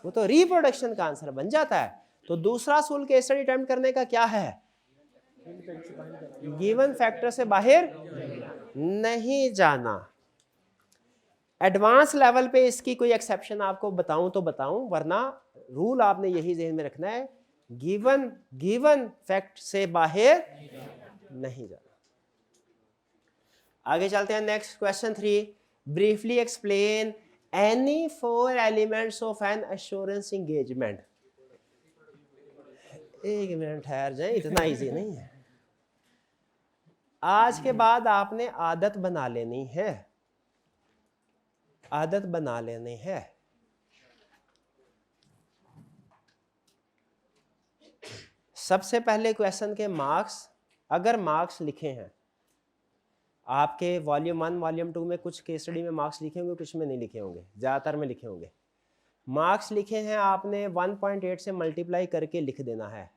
वो तो रिप्रोडक्शन का आंसर बन जाता है। तो दूसरा असूल केस स्टडी अटेम्प्ट करने का क्या है? गिवन फैक्टर से बाहर नहीं जाना। एडवांस लेवल पे इसकी कोई एक्सेप्शन आपको बताऊं तो बताऊं, वरना रूल आपने यही ज़हन में रखना है, गिवन फैक्ट से बाहर नहीं जाना। आगे चलते हैं। Next question 3, briefly explain any 4 elements of N assurance engagement. एक मिनट ठहर जाए, इतना इजी नहीं है। आज के बाद आपने आदत बना लेनी है, आदत बना लेनी है। सबसे पहले क्वेश्चन के मार्क्स, अगर मार्क्स लिखे हैं आपके वॉल्यूम 1 वॉल्यूम 2 में, कुछ केस स्टडी में मार्क्स लिखे होंगे, कुछ में नहीं लिखे होंगे, ज़्यादातर में लिखे होंगे। मार्क्स लिखे हैं आपने 1.8 से मल्टीप्लाई करके लिख देना है।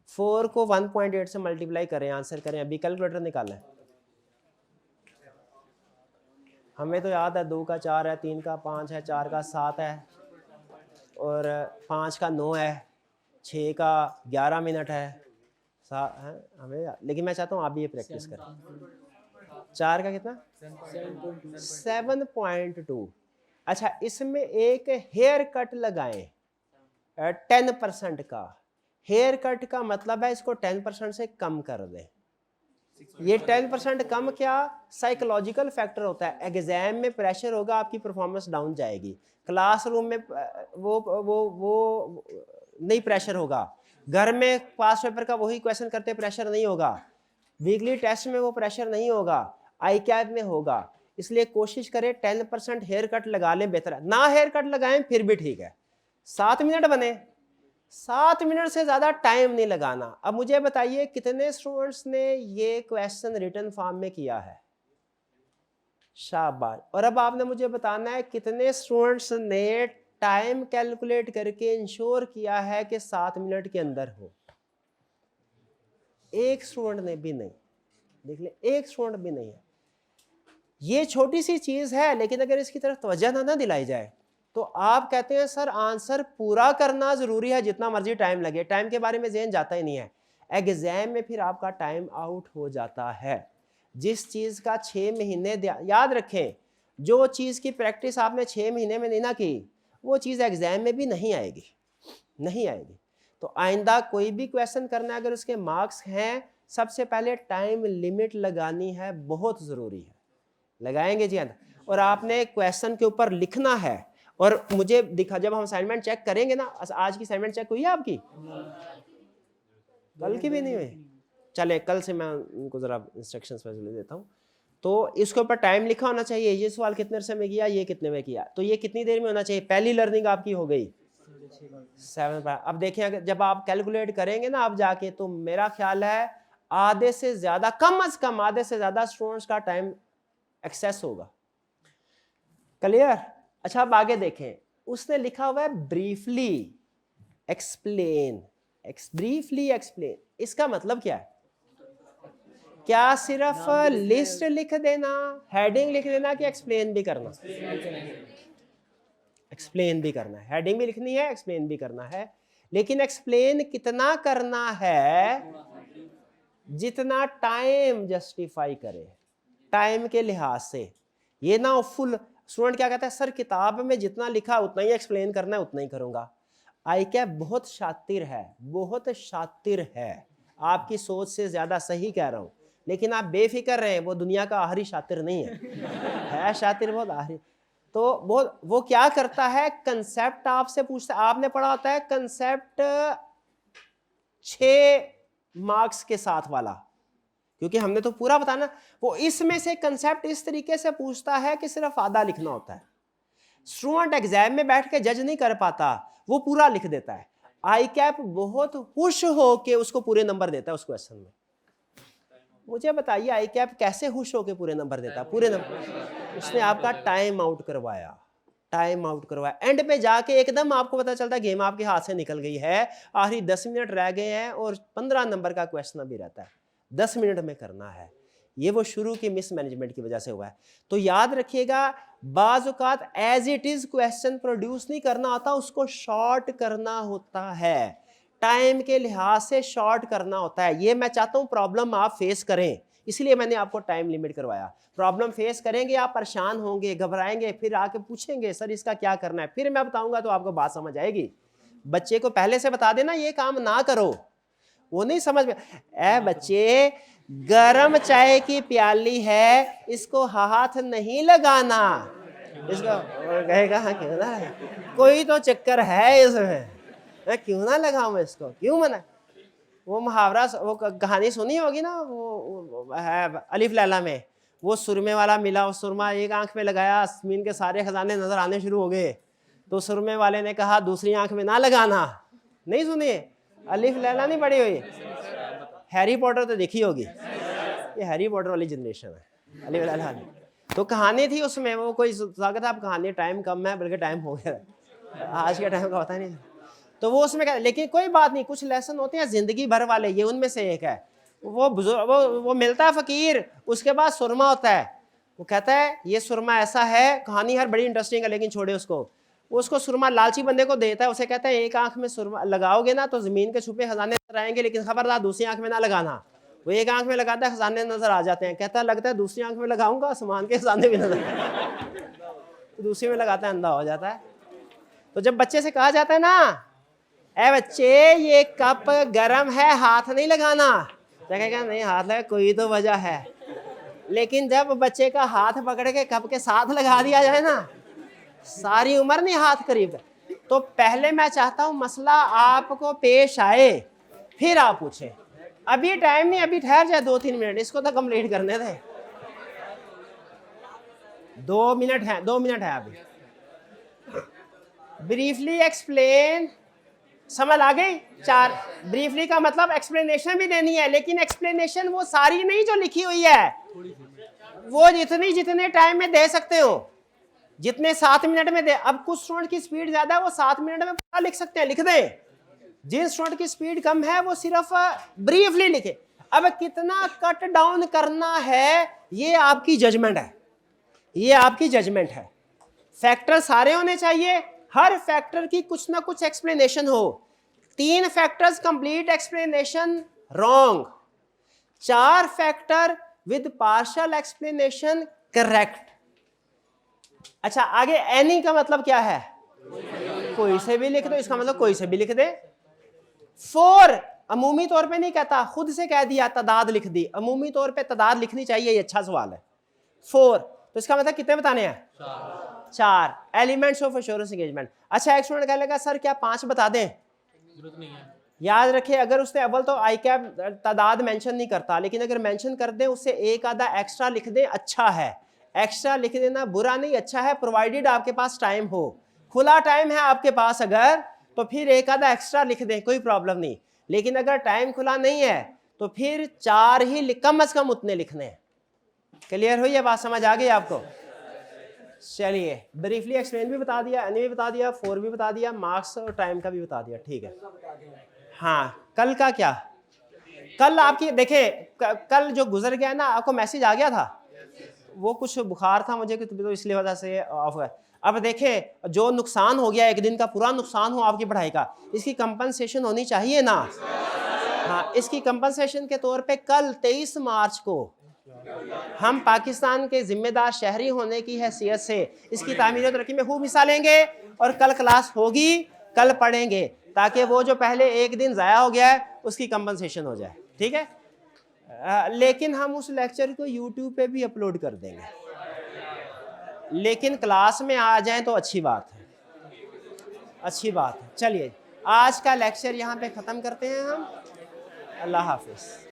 4 को 1.8 से मल्टीप्लाई करें, आंसर करें। अभी कैलकुलेटर निकालें। हमें तो याद है 2 का 4 है, 3 का 5 है, 4 का 7 है और 5 का 9 है, 6 का 11 मिनट है, हमें। लेकिन मैं चाहता हूँ आप भी ये प्रैक्टिस करें। 4 का कितना? 7.2। अच्छा, इसमें एक हेयर कट लगाएं 10% का। हेयर कट का मतलब है इसको 10% से कम कर दें। ये 10% कम क्या साइकोलॉजिकल फैक्टर होता है। एग्जाम में प्रेशर होगा, आपकी परफॉर्मेंस डाउन जाएगी। क्लासरूम में वो नहीं प्रेशर होगा, घर में पास पेपर का वही क्वेश्चन करते प्रेशर नहीं होगा, वीकली टेस्ट में वो प्रेशर नहीं होगा, आई कैप में होगा। इसलिए कोशिश करें 10% हेयर कट लगा लें, बेहतर है। ना हेयर कट लगाएं फिर भी ठीक है, 7 मिनट बने, 7 मिनट से ज्यादा टाइम नहीं लगाना। अब मुझे बताइए कितने स्टूडेंट्स ने ये क्वेश्चन रिटन फॉर्म में किया है? शाबाश। और अब आपने मुझे बताना है कितने स्टूडेंट्स ने टाइम कैलकुलेट करके इंश्योर किया है कि 7 मिनट के अंदर हो। एक स्टूडेंट ने भी नहीं, देख ले, एक स्टूडेंट भी नहीं है। ये छोटी सी चीज है, लेकिन अगर इसकी तरफ तवज्जो ना दिलाई जाए तो आप कहते हैं सर आंसर पूरा करना जरूरी है, जितना मर्जी टाइम लगे, टाइम के बारे में ज़हन जाता ही नहीं है। एग्जाम में फिर आपका टाइम आउट हो जाता है। जिस चीज़ का 6 महीने, याद रखें, जो चीज़ की प्रैक्टिस आपने 6 महीने में नहीं ना की, वो चीज़ एग्जाम में भी नहीं आएगी, नहीं आएगी। तो आइंदा कोई भी क्वेश्चन करना है, अगर उसके मार्क्स हैं, सबसे पहले टाइम लिमिट लगानी है, बहुत ज़रूरी है। लगाएंगे जी हाँ। और आपने क्वेश्चन के ऊपर लिखना है। और मुझे दिखा, जब हम असाइनमेंट चेक करेंगे ना, आज की असाइनमेंट चेक हुई है आपकी? कल की भी नहीं हुई? चले, कल से मैं उनको ज़रा इंस्ट्रक्शंस ले देता हूँ। तो इसके ऊपर टाइम लिखा होना चाहिए, ये सवाल कितने अरसे में किया, ये कितने में किया, तो ये कितनी देर में होना चाहिए। पहली लर्निंग आपकी हो गई 7। अब देखें, अगर जब आप कैलकुलेट करेंगे ना आप जाके, तो मेरा ख्याल है आधे से ज़्यादा, कम अज कम आधे से ज़्यादा स्टूडेंट्स का टाइम एक्सेस होगा। क्लियर? अच्छा, अब आगे देखें, उसने लिखा हुआ है ब्रीफली एक्सप्लेन। ब्रीफली एक्सप्लेन, इसका मतलब क्या है? क्या सिर्फ लिस्ट लिख देना, हेडिंग लिख देना, कि एक्सप्लेन भी करना? एक्सप्लेन भी करना है, हेडिंग भी लिखनी है, एक्सप्लेन भी करना है। लेकिन एक्सप्लेन कितना करना है? जितना टाइम जस्टिफाई करे, टाइम के लिहाज से। ये ना फुल, स्टूडेंट क्या कहता है, सर किताब में जितना लिखा उतना ही एक्सप्लेन करना है, उतना ही करूंगा। आई कैप बहुत शातिर है, बहुत शातिर है, आपकी सोच से ज्यादा सही कह रहा हूं, लेकिन आप बेफिक्र रहें, वो दुनिया का आखिरी शातिर नहीं है शातिर बहुत आखिरी। तो वो क्या करता है, कंसेप्ट आपसे पूछता है। आपने पढ़ा होता है कंसेप्ट 6 मार्क्स के साथ वाला, क्योंकि हमने तो पूरा बताना। वो इसमें से कंसेप्ट इस तरीके से पूछता है कि सिर्फ आधा लिखना होता है। स्टूडेंट एग्जाम में बैठ के जज नहीं कर पाता, वो पूरा लिख देता है। आई कैप बहुत खुश हो के उसको पूरे नंबर देता है उस क्वेश्चन में। मुझे बताइए आई कैप कैसे खुश हो के पूरे नंबर देता है? पूरे नंबर, उसने आपका टाइम आउट करवाया, टाइम आउट करवाया। एंड पे जाके एकदम आपको पता चलता है गेम आपके हाथ से निकल गई है, आखिरी 10 मिनट रह गए हैं और 15 नंबर का क्वेश्चन भी रहता है, 10 मिनट में करना है। ये वो शुरू की मिसमैनेजमेंट की वजह से हुआ है। तो याद रखिएगा, बाज़ औक़ात as it is question produce नहीं करना आता, उसको शॉर्ट करना होता है, टाइम के लिहाज से शॉर्ट करना होता है। ये मैं चाहता हूं प्रॉब्लम आप फेस करें, इसलिए मैंने आपको टाइम लिमिट करवाया। प्रॉब्लम फेस करेंगे, आप परेशान होंगे, घबराएंगे, फिर आके पूछेंगे सर इसका क्या करना है, फिर मैं बताऊंगा तो आपको बात समझ आएगी। बच्चे को पहले से बता देना ये काम ना करो, वो नहीं समझ में। ए बच्चे, गरम चाय की प्याली है, इसको हाथ नहीं लगाना, इसको कहेगा हाँ क्यों ना, कोई तो चक्कर है इसमें, क्यों ना लगाऊं इसको, क्यों मना। वो मुहावरा, वो कहानी सुनी होगी ना, वो है अलिफ लैला में, वो सुरमे वाला मिला, वो सुरमा एक आंख में लगाया, ज़मीन के सारे खजाने नजर आने शुरू हो गए, तो सुरमे वाले ने कहा दूसरी आंख में ना लगाना। नहीं सुनी? अलिफ लैला नहीं पढ़ी हुई? हैरी पॉटर तो देखी होगी, ये हैरी पॉटर वाली जनरेशन है, अलिफ लैला। तो कहानी थी उसमें, वो कोई स्वागत है, आप कहानी, टाइम कम है बल्कि टाइम हो गया, आज के टाइम का पता नहीं। तो वो उसमें लेकिन कोई बात नहीं, कुछ लेसन होते हैं जिंदगी भर वाले, ये उनमें से एक है। वो मिलता है फकीर, उसके बाद सुरमा होता है, वो कहता है ये सुरमा ऐसा है, कहानी हर बड़ी इंटरेस्टिंग है लेकिन छोड़े उसको सुरमा लालची बंदे को देता है, उसे कहता है एक आंख में सुरमा लगाओगे ना तो जमीन के छुपे खजाने नजर आएंगे, लेकिन खबरदार दूसरी आंख में ना लगाना। वो एक आंख में लगाता है, खजाने नजर आ जाते हैं, कहता है लगता है दूसरी आंख में लगाऊंगा आसमान के खजाने भी नजर दूसरी में लगाता है, अंधा हो जाता है। तो जब बच्चे से कहा जाता है ना, ए बच्चे ये कप गरम है, हाथ नहीं लगाना, तो कहेगा नहीं हाथ लगा, कोई तो वजह है। लेकिन जब बच्चे का हाथ पकड़ के कप के साथ लगा दिया जाए ना, सारी उम्र नहीं हाथ करीब। तो पहले मैं चाहता हूं मसला आपको पेश आए, फिर आप पूछे। अभी टाइम नहीं, अभी ठहर जाए 2-3 मिनट, इसको तो कंप्लीट करने दे। 2 मिनट है, 2 मिनट है अभी। ब्रीफली एक्सप्लेन, समझ आ गई? 4 ब्रीफली का मतलब एक्सप्लेनेशन भी देनी है, लेकिन एक्सप्लेनेशन वो सारी नहीं जो लिखी हुई है, वो जितने टाइम में दे सकते हो, जितने 7 मिनट में दे। अब कुछ स्टूडेंट की स्पीड ज्यादा है, वो 7 मिनट में पूरा लिख सकते हैं, लिख दें। जिन स्टूडेंट की स्पीड कम है वो सिर्फ ब्रीफली लिखे। अब कितना कट डाउन करना है ये आपकी जजमेंट है, ये आपकी जजमेंट है। फैक्टर सारे होने चाहिए, हर फैक्टर की कुछ ना कुछ एक्सप्लेनेशन हो। 3 factors complete explanation wrong, 4 factor with partial explanation correct. अच्छा, आगे एनी का मतलब क्या है? कोई से भी लिख दो, इसका मतलब कोई से भी लिख दे। 4 अमूमी तौर पे नहीं कहता, खुद से कह दिया तादाद लिख दी। अमूमी तौर पे तादाद लिखनी चाहिए, ये अच्छा सवाल है। 4 तो इसका मतलब कितने बताने हैं? 4 एलिमेंट्स ऑफ एश्योरेंस एंगेजमेंट। अच्छा, एक स्टूडेंट कह लेगा सर क्या 5 बता दें? जरूरत नहीं है। याद रखिए, अगर उसने अव्वल तो आई कैप तादाद मेंशन नहीं करता, लेकिन अगर मेंशन कर दें उससे एक आधा एक्स्ट्रा लिख दें, अच्छा है। एक्स्ट्रा लिख देना बुरा नहीं, अच्छा है, प्रोवाइडेड आपके पास टाइम हो। खुला टाइम है आपके पास अगर, तो फिर एक आधा एक्स्ट्रा लिख दें, कोई प्रॉब्लम नहीं। लेकिन अगर टाइम खुला नहीं है तो फिर 4 ही कम से कम उतने लिखने हैं। क्लियर हुई है बात? समझ आ गई आपको? चलिए, ब्रीफली एक्सप्लेन भी बता दिया, एनी भी बता दिया, 4 भी बता दिया, मार्क्स और टाइम का भी बता दिया, ठीक है। हाँ, कल का क्या? कल आपकी देखें, कल जो गुजर गया ना, आपको मैसेज आ गया था? वो कुछ बुखार था मुझे, तो इसलिए वजह से ऑफ है। अब देखें, जो नुकसान हो गया, एक दिन का पूरा नुकसान हो आपकी पढ़ाई का, इसकी कंपनसेशन होनी चाहिए ना? हाँ, इसकी कंपनसेशन के तौर पे कल 23 मार्च को हम पाकिस्तान के जिम्मेदार शहरी होने की हैसियत से इसकी तामीर और तरक्की में खूब हिस्सा लेंगे, और कल क्लास होगी, कल पढ़ेंगे, ताकि वो जो पहले एक दिन ज़ाया हो गया है उसकी कंपनसेशन हो जाए, ठीक है? लेकिन हम उस लेक्चर को YouTube पे भी अपलोड कर देंगे, लेकिन क्लास में आ जाएं तो अच्छी बात है, अच्छी बात है। चलिए, आज का लेक्चर यहाँ पे ख़त्म करते हैं हम। अल्लाह हाफिज़।